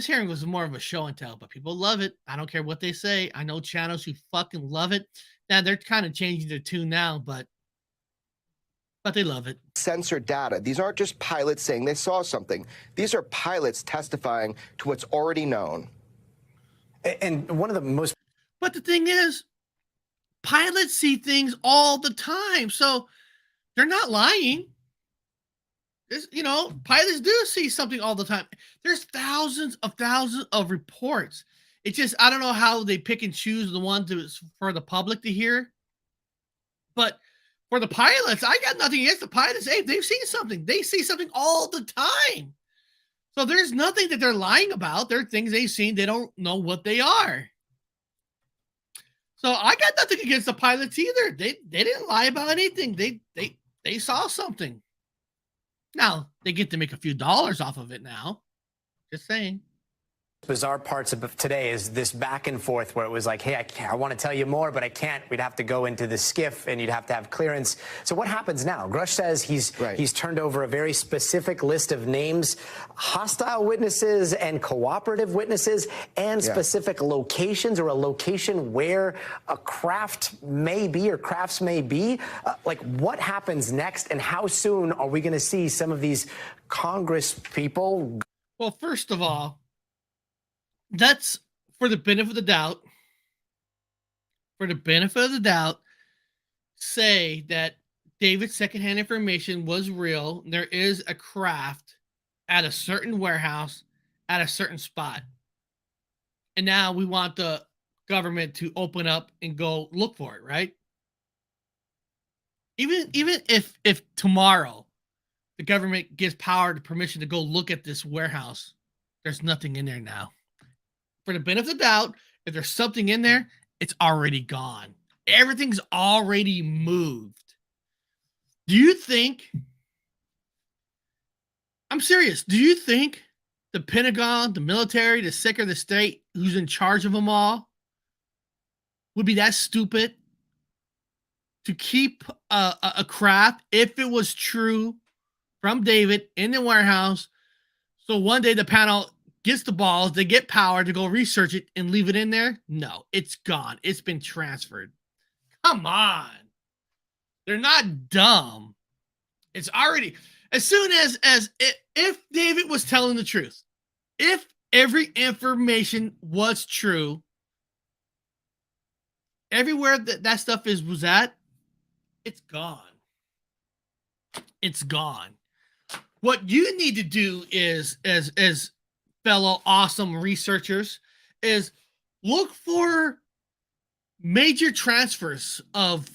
hearing was more of a show and tell, but people love it. I don't care what they say. I know channels who fucking love it. Now they're kind of changing their tune now, but they love it. Censored data. These aren't just pilots saying they saw something. These are pilots testifying to what's already known. And one of the most... But the thing is, pilots see things all the time, so they're not lying. Pilots do see something all the time. There's thousands of reports. It's just, I don't know how they pick and choose the ones for the public to hear. But for the pilots, I got nothing against the pilots. Hey, they've seen something. They see something all the time. So there's nothing that they're lying about. There are things they've seen. They don't know what they are. So I got nothing against the pilots either. They didn't lie about anything. They saw something. Now they get to make a few dollars off of it now. Just saying. Bizarre parts of today is this back and forth where it was like, hey, I want to tell you more, but I can't. We'd have to go into the skiff and you'd have to have clearance. So what happens now? Grush says he's turned over a very specific list of names, hostile witnesses and cooperative witnesses, and specific locations, or a location where a craft may be or crafts may be. Like, what happens next, and how soon are we going to see some of these Congress people? Well, first of all, that's for the benefit of the doubt. For the benefit of the doubt, say that David's secondhand information was real. There is a craft at a certain warehouse at a certain spot. And now we want the government to open up and go look for it, right? Even if tomorrow the government gives power to permission to go look at this warehouse, there's nothing in there now. For the benefit of the doubt, if there's something in there, it's already gone. Everything's already moved. Do you think, I'm serious, do you think the Pentagon, the military, the Secretary of the State, who's in charge of them all, would be that stupid to keep a craft, if it was true, from David in the warehouse, so one day the panel gets the balls, they get power to go research it and leave it in there? No, it's gone. It's been transferred. Come on. They're not dumb. It's already, as soon as if David was telling the truth, if every information was true, everywhere that stuff was at, it's gone. It's gone. What you need to do is, as fellow awesome researchers, is look for major transfers of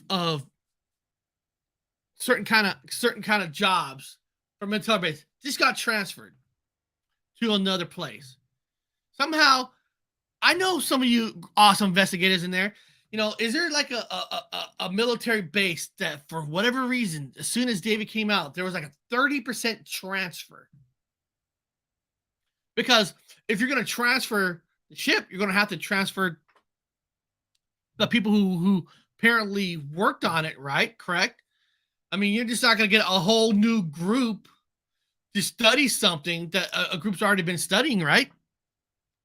certain kind of jobs from military base. Just got transferred to another place. Somehow, I know some of you awesome investigators in there. Is there like a military base that, for whatever reason, as soon as David came out, there was like a 30% transfer? Because if you're going to transfer the ship, you're going to have to transfer the people who apparently worked on it, right? Correct? I mean, you're just not going to get a whole new group to study something that a group's already been studying, right?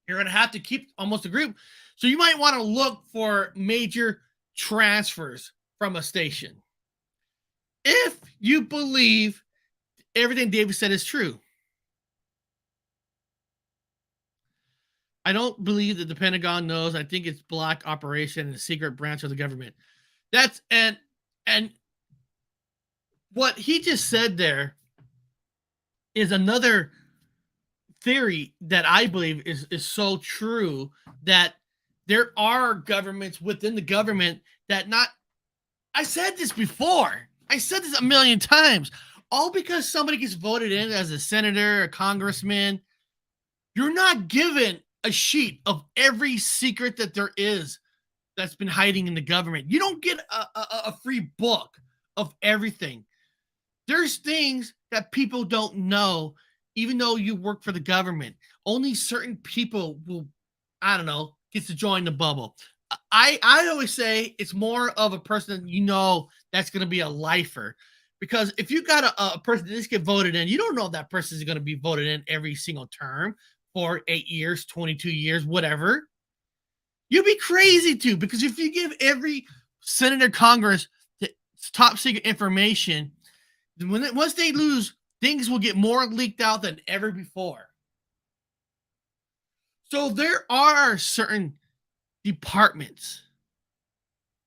You're going to have to keep almost a group. So you might want to look for major transfers from a station. if you believe everything David said is true. I don't believe that the Pentagon knows. I think it's black operation and a secret branch of the government. That's and what he just said there is another theory that I believe is so true, that there are governments within the government that not. I said this before. I said this a million times. All because somebody gets voted in as a senator, a congressman, you're not given a sheet of every secret that there is that's been hiding in the government. You don't get a free book of everything. There's things that people don't know, even though you work for the government. Only certain people will, I don't know, gets to join the bubble. I always say it's more of a person that's going to be a lifer. Because if you got a person that just get voted in, you don't know if that person is going to be voted in every single term for 8 years, 22 years, whatever. You'd be crazy too, because if you give every senator, Congress the top secret information, once they lose, things will get more leaked out than ever before. So there are certain departments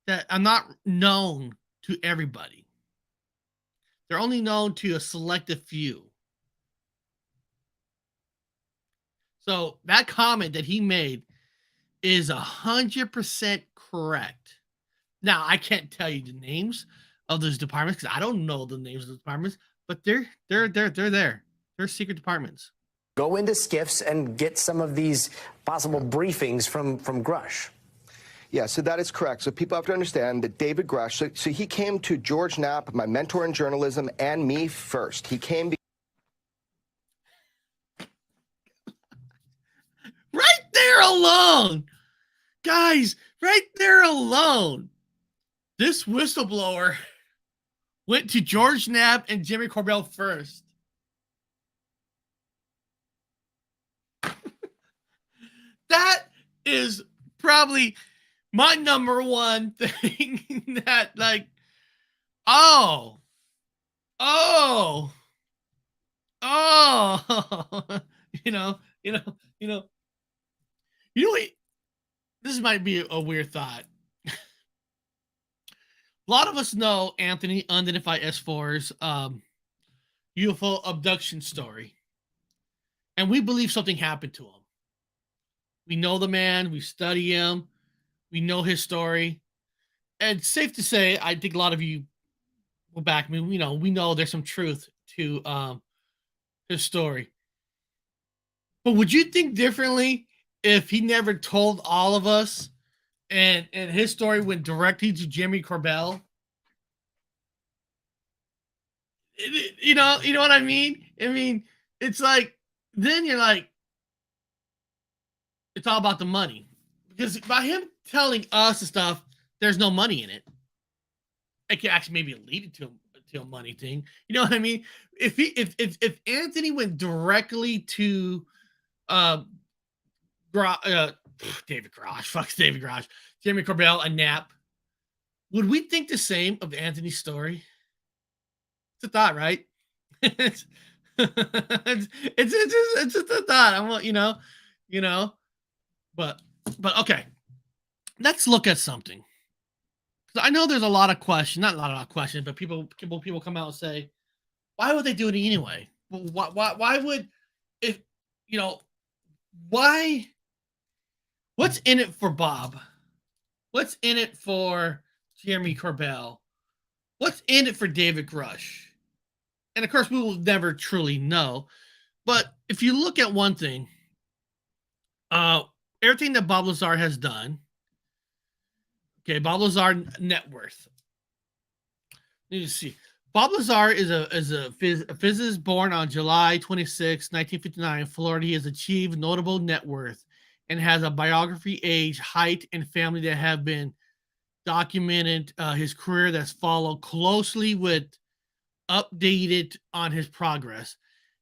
that are not known to everybody. They're only known to a selective few. So that comment that he made is 100% correct. Now, I can't tell you the names of those departments because I don't know the names of the departments, but they're there. They're secret departments. Go into SCIFs and get some of these possible briefings from Grush. Yeah, so that is correct. So people have to understand that David Grush, so he came to George Knapp, my mentor in journalism, and me first. He came right there alone. Guys, right there alone. This whistleblower went to George Knapp and Jimmy Corbell first. That is probably my number one thing that, like, you know what? This might be a weird thought. A lot of us know Anthony Unidentified S4's UFO abduction story, and we believe something happened to him. We know the man, we study him, we know his story, and safe to say, I think a lot of you will back me. We know there's some truth to his story. But would you think differently if he never told all of us and his story went directly to Jimmy Corbell? You know what I mean? I mean, it's like, then you're like, it's all about the money. Because by him telling us and stuff, there's no money in it. It could actually maybe lead to a money thing. You know what I mean? If Anthony went directly to David Grush, Jimmy Corbell, and Knapp, would we think the same of Anthony's story? It's a thought, right? it's just a thought. I want but okay. Let's look at something. Because I know there's a lot of questions, not a lot of questions, but people come out and say, why would they do it anyway? Why would, if why? What's in it for Bob? What's in it for Jeremy Corbell? What's in it for David Grush? And of course, we will never truly know. But if you look at one thing, everything that Bob Lazar has done, okay, Bob Lazar net worth. Let me see. Bob Lazar is a physicist born on July 26, 1959 in Florida. He has achieved notable net worth and has a biography, age, height, and family that have been documented. His career that's followed closely with updated on his progress.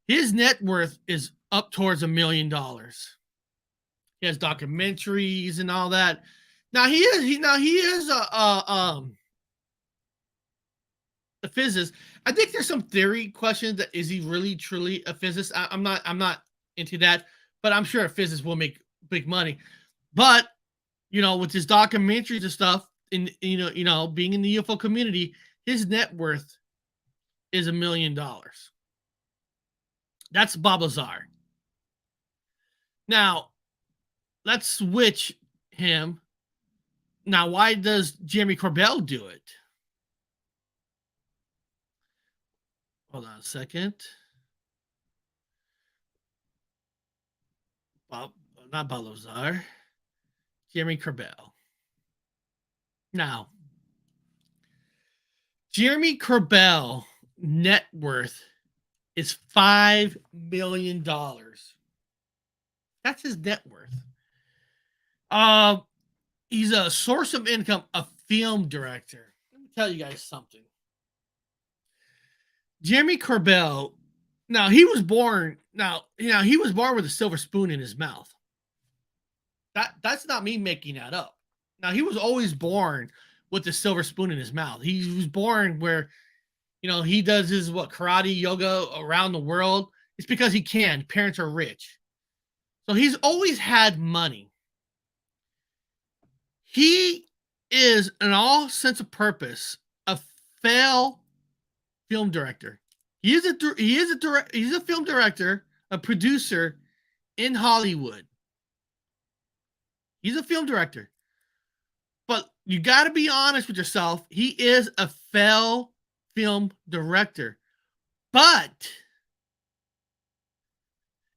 His net worth is up towards $1 million. He has documentaries and all that. Now he is a physicist. I think there's some theory questions that is he really truly a physicist? I'm not into that, but I'm sure a physicist will make big money. But with his documentaries and stuff, in being in the UFO community, his net worth is $1 million. That's Bob Lazar. Now, let's switch him. Now, why does Jeremy Corbell do it? Hold on a second. Not Bob Lazar. Jeremy Corbell. Now, Jeremy Corbell net worth is $5 million. That's his net worth. He's a source of income, a film director. Let me tell you guys something. Jeremy Corbell, now he was born with a silver spoon in his mouth. That's not me making that up. Now, he was always born with the silver spoon in his mouth. He was born where, he does his karate, yoga around the world. It's because he can. Parents are rich. So he's always had money. He is, in all sense of purpose, a failed film director. He's a film director, a producer in Hollywood. He's a film director. But you got to be honest with yourself. He is a failed film director. But,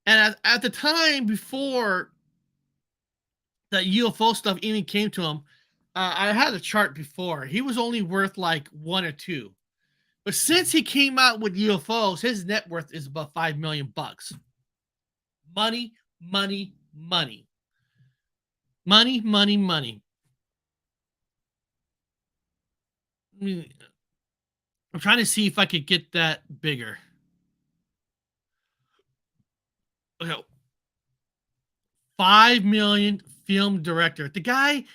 and at the time before that UFO stuff even came to him, I had a chart before. He was only worth like 1 or 2. But since he came out with UFOs, his net worth is about $5 million. Money, money, money. Money, money, money. I'm trying to see if I could get that bigger. Okay. 5 million film director. The guy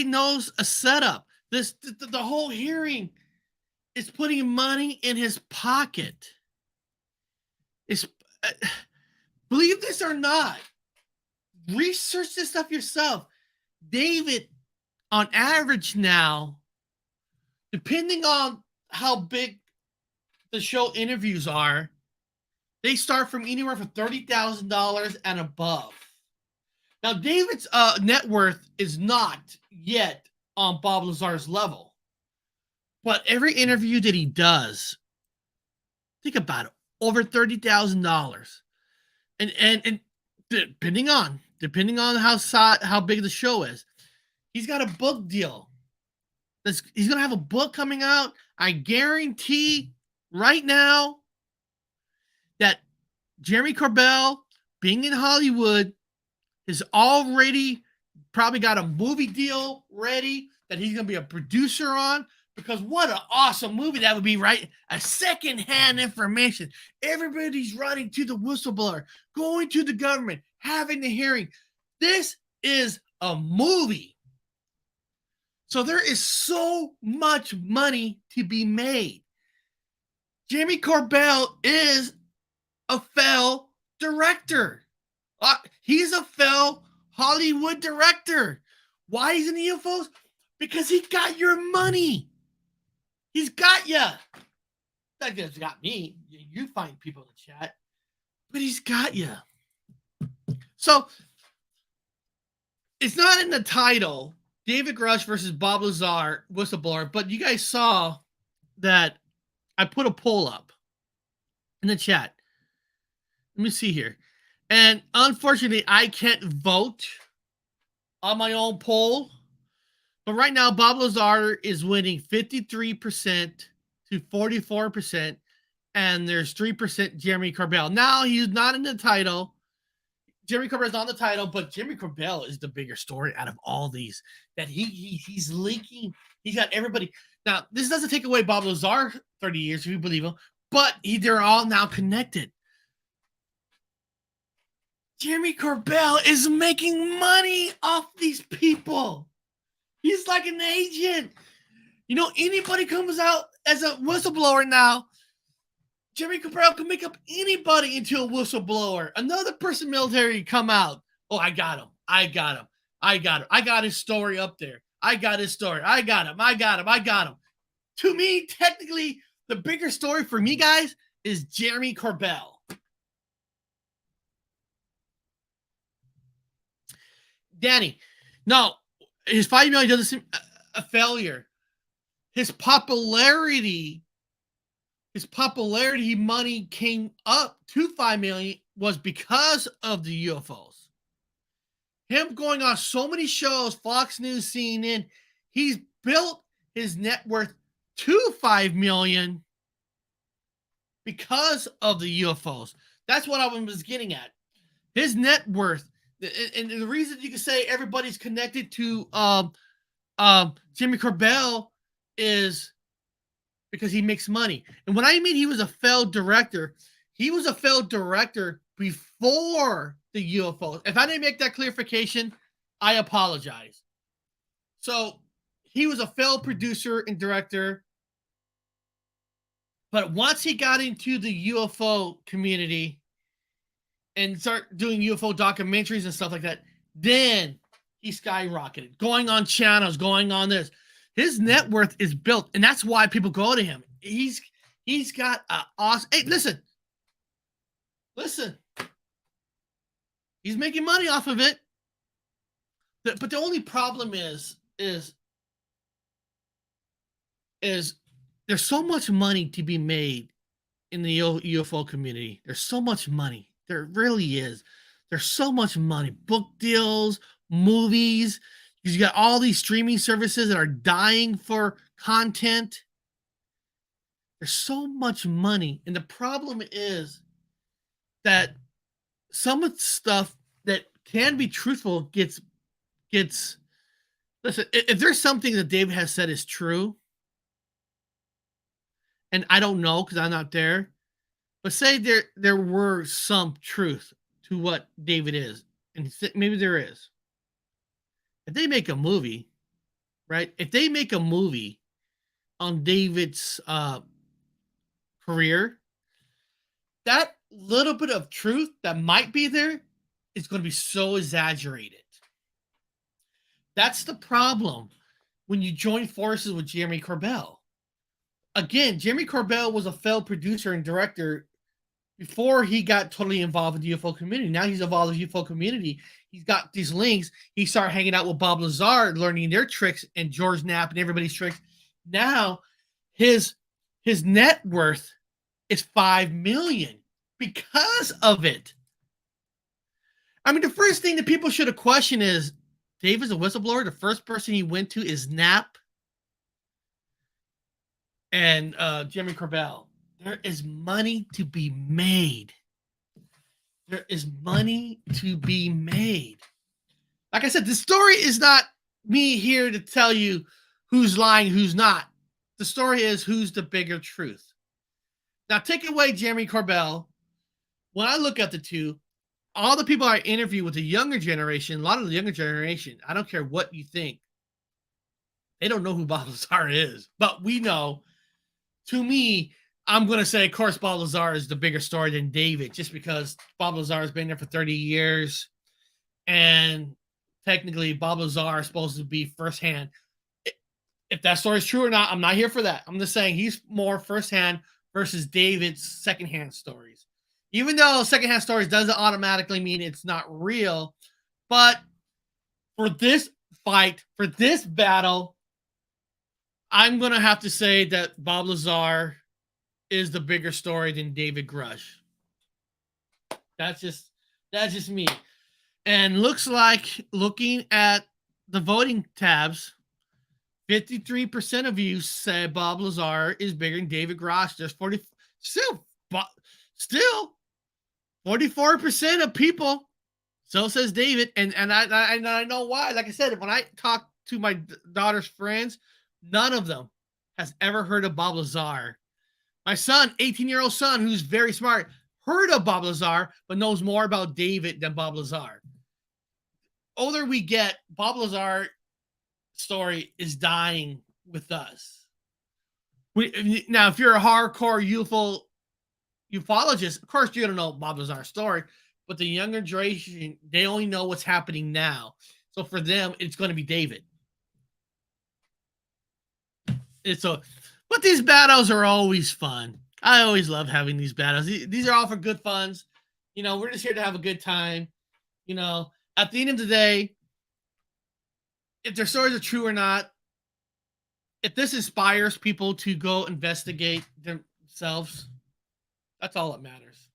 knows a setup. The whole hearing is putting money in his pocket. Believe this or not, research this stuff yourself. David, on average now, depending on how big the show interviews are, they start from anywhere from $30,000 and above. Now, David's net worth is not yet on Bob Lazar's level. But every interview that he does, think about it, over $30,000. And depending on how big the show is, he's got a book deal. He's going to have a book coming out. I guarantee right now that Jeremy Corbell, being in Hollywood, has already probably got a movie deal ready that he's going to be a producer on, because what an awesome movie that would be, right? A secondhand information. Everybody's running to the whistleblower, going to the government, having the hearing. This is a movie. So there is so much money to be made. Jeremy Corbell is a failed director. He's a failed Hollywood director. Why he's in the UFOs? Because he got your money. He's got you. That guy's got me. You find people in the chat. But he's got you. So, it's not in the title, David Grush versus Bob Lazar, whistleblower, but you guys saw that I put a poll up in the chat. Let me see here. And unfortunately, I can't vote on my own poll. But right now, Bob Lazar is winning 53% to 44%. And there's 3% Jeremy Corbell. Now, he's not in the title. Jeremy Corbell's not in the title, but Jeremy Corbell is the bigger story out of all these. That he's leaking. He's got everybody. Now, this doesn't take away Bob Lazar 30 years, if you believe him. But they're all now connected. Jeremy Corbell is making money off these people. He's like an agent. Anybody comes out as a whistleblower now, Jeremy Corbell can make up anybody into a whistleblower. Another person in the military come out. Oh, I got him. I got him. I got him. I got his story up there. I got his story. I got him. I got him. I got him. To me, technically, the bigger story for me, guys, is Jeremy Corbell. Danny, no, his $5 million doesn't seem a failure. His popularity money came up to $5 million was because of the UFOs. Him going on so many shows, Fox News, CNN, he's built his net worth to $5 million because of the UFOs. That's what I was getting at. His net worth, and the reason you can say everybody's connected to Jimmy Corbell is because he makes money. And when I mean he was a failed director, he was a failed director before the UFOs. If I didn't make that clarification, I apologize. So he was a failed producer and director. But once he got into the UFO community and start doing UFO documentaries and stuff like that, then he skyrocketed, going on channels, going on this. His net worth is built, and that's why people go to him. He's got an awesome. Hey, listen. He's making money off of it. But the only problem is there's so much money to be made in the UFO community. There's so much money. There really is. There's so much money. Book deals, movies. You got all these streaming services that are dying for content. There's so much money. And the problem is that some of the stuff that can be truthful gets listen, if there's something that David has said is true, and I don't know because I'm not there, but say there were some truth to what David is, and maybe there is. If they make a movie, right? If they make a movie on David's career, that little bit of truth that might be there is going to be so exaggerated. That's the problem when you join forces with Jeremy Corbell. Again, Jeremy Corbell was a failed producer and director before he got totally involved with the UFO community. Now he's involved with the UFO community. He's got these links. He started hanging out with Bob Lazar, learning their tricks, and George Knapp and everybody's tricks. Now his net worth is $5 million because of it. I mean, the first thing that people should have questioned is, David's a whistleblower. The first person he went to is Knapp and Jeremy Corbell. There is money to be made. There is money to be made. Like I said, the story is not me here to tell you who's lying, who's not. The story is who's the bigger truth. Now, take away Jeremy Corbell. When I look at the two, all the people I interview with the younger generation, a lot of the younger generation, I don't care what you think, they don't know who Bob Lazar is. But we know. To me, I'm going to say, of course, Bob Lazar is the bigger story than David, just because Bob Lazar has been there for 30 years. And technically, Bob Lazar is supposed to be firsthand. If that story is true or not, I'm not here for that. I'm just saying he's more firsthand versus David's secondhand stories. Even though secondhand stories doesn't automatically mean it's not real. But for this fight, for this battle, I'm going to have to say that Bob Lazar is the bigger story than David Grush. That's just me. And looks like, looking at the voting tabs, 53% of you say Bob Lazar is bigger than David Grush. There's 44% of people. So says David, and I know why. Like I said, when I talk to my daughter's friends, none of them has ever heard of Bob Lazar. My son, 18-year-old son, who's very smart, heard of Bob Lazar, but knows more about David than Bob Lazar. Older we get, Bob Lazar story is dying with us. Now, if you're a hardcore ufologist, of course you're gonna know Bob Lazar's story, but the younger generation, they only know what's happening now. So for them, it's going to be David. But these battles are always fun. I always love having these battles. These are all for good funs. We're just here to have a good time. At the end of the day, if their stories are true or not, if this inspires people to go investigate themselves, that's all that matters.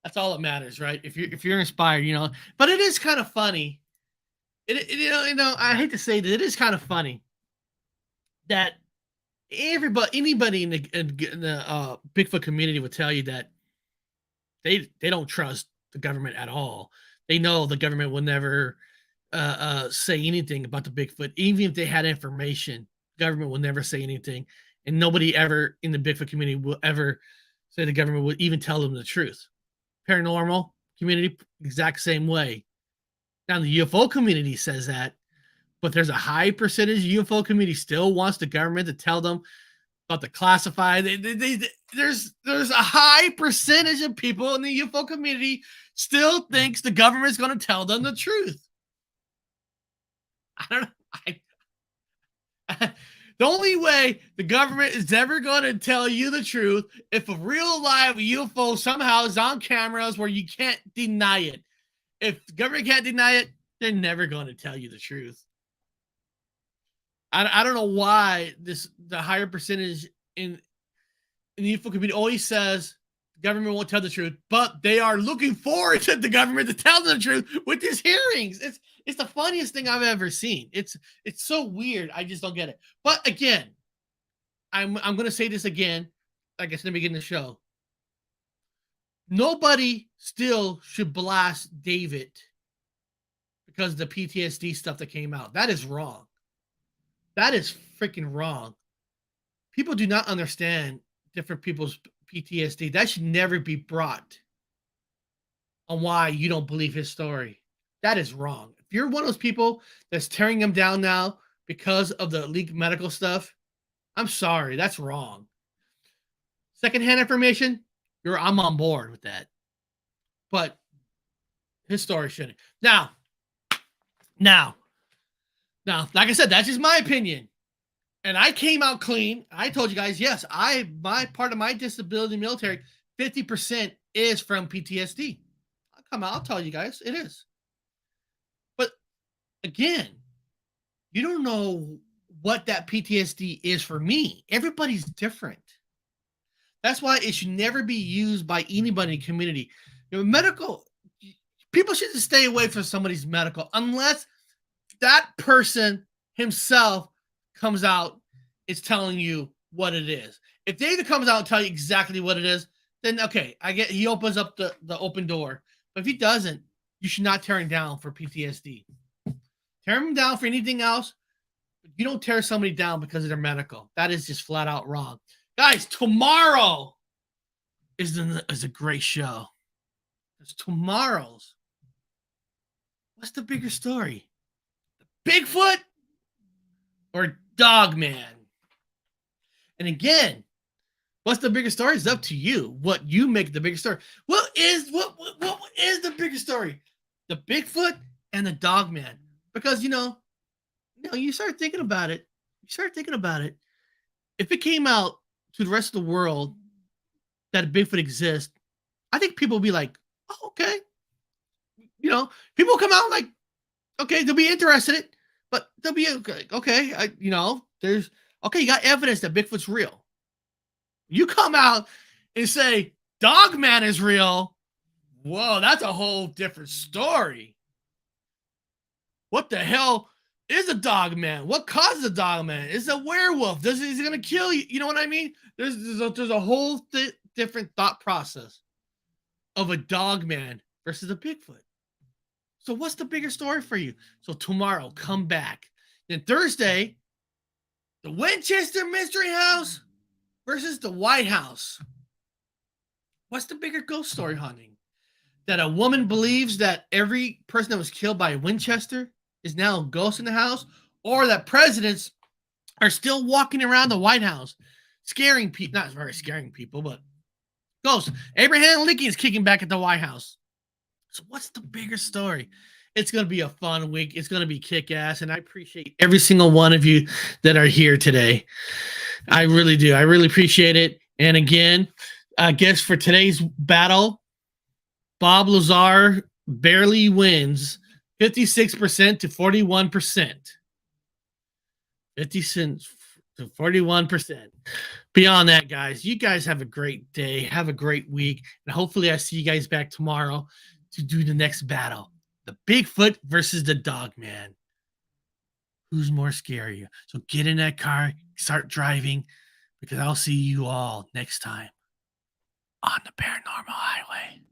That's all that matters, right? If you're inspired, But it is kind of funny. I hate to say that it is kind of funny that anybody in the Bigfoot community would tell you that they don't trust the government at all. They know the government will never say anything about the Bigfoot, even if they had information. Government will never say anything, and nobody ever in the Bigfoot community will ever say the government would even tell them the truth. Paranormal community, exact same way. Now the UFO community says that, but there's a high percentage UFO community still wants the government to tell them about the classified. There's a high percentage of people in the UFO community still thinks the government is going to tell them the truth. I don't know. The only way the government is ever going to tell you the truth if a real live UFO somehow is on cameras where you can't deny it. If the government can't deny it, they're never going to tell you the truth. I don't know why the higher percentage in the UFO community always says the government won't tell the truth, but they are looking forward to the government to tell them the truth with these hearings. It's the funniest thing I've ever seen. It's so weird. I just don't get it. But again, I'm going to say this again, like I said in the beginning of the show. Nobody still should blast David because of the PTSD stuff that came out. That is wrong. That is freaking wrong. People do not understand different people's PTSD. That should never be brought on why you don't believe his story. That is wrong. If you're one of those people that's tearing him down now because of the leaked medical stuff, I'm sorry. That's wrong. Secondhand information, I'm on board with that. But his story shouldn't. Now, like I said, that's just my opinion. And I came out clean. I told you guys, yes, my part of my disability military, 50% is from PTSD. I'll tell you guys, it is. But again, you don't know what that PTSD is for me. Everybody's different. That's why it should never be used by anybody in the community. Medical, people should just stay away from somebody's medical unless that person himself comes out, is telling you what it is. If David comes out and tell you exactly what it is, then okay, he opens up the open door. But if he doesn't, you should not tear him down for PTSD. Tear him down for anything else. But you don't tear somebody down because of their medical. That is just flat out wrong. Guys, tomorrow is a great show. It's tomorrow's. What's the bigger story? Bigfoot or Dogman? And again, what's the bigger story? It's up to you. What you make the bigger story. What is the bigger story? The Bigfoot and the Dogman. Because you start thinking about it. If it came out to the rest of the world that a Bigfoot exists, I think people will be like, oh, okay. People come out like, okay, they'll be interested in it, but they'll be okay. You got evidence that Bigfoot's real. You come out and say Dogman is real. Whoa, that's a whole different story. What the hell is a Dogman? What causes a Dogman? Is it a werewolf? Is he going to kill you? You know what I mean? There's a whole different thought process of a Dogman versus a Bigfoot. So what's the bigger story for you? So tomorrow, come back. Then Thursday, the Winchester Mystery House versus the White House. What's the bigger ghost story hunting? That a woman believes that every person that was killed by Winchester is now a ghost in the house, or that presidents are still walking around the White House. scaring people, not very scaring people, but Ghost. Abraham Lincoln is kicking back at the White House. So what's the bigger story? It's going to be a fun week. It's going to be kick-ass, and I appreciate every single one of you that are here today. I really do. I really appreciate it. And again, I guess for today's battle, Bob Lazar barely wins 56% to 41%. 50 cents to 41%. Beyond that, guys, you guys have a great day. Have a great week. And hopefully I see you guys back tomorrow to do the next battle. The Bigfoot versus the Dogman. Who's more scary? So get in that car, start driving, because I'll see you all next time on the Paranormal Highway.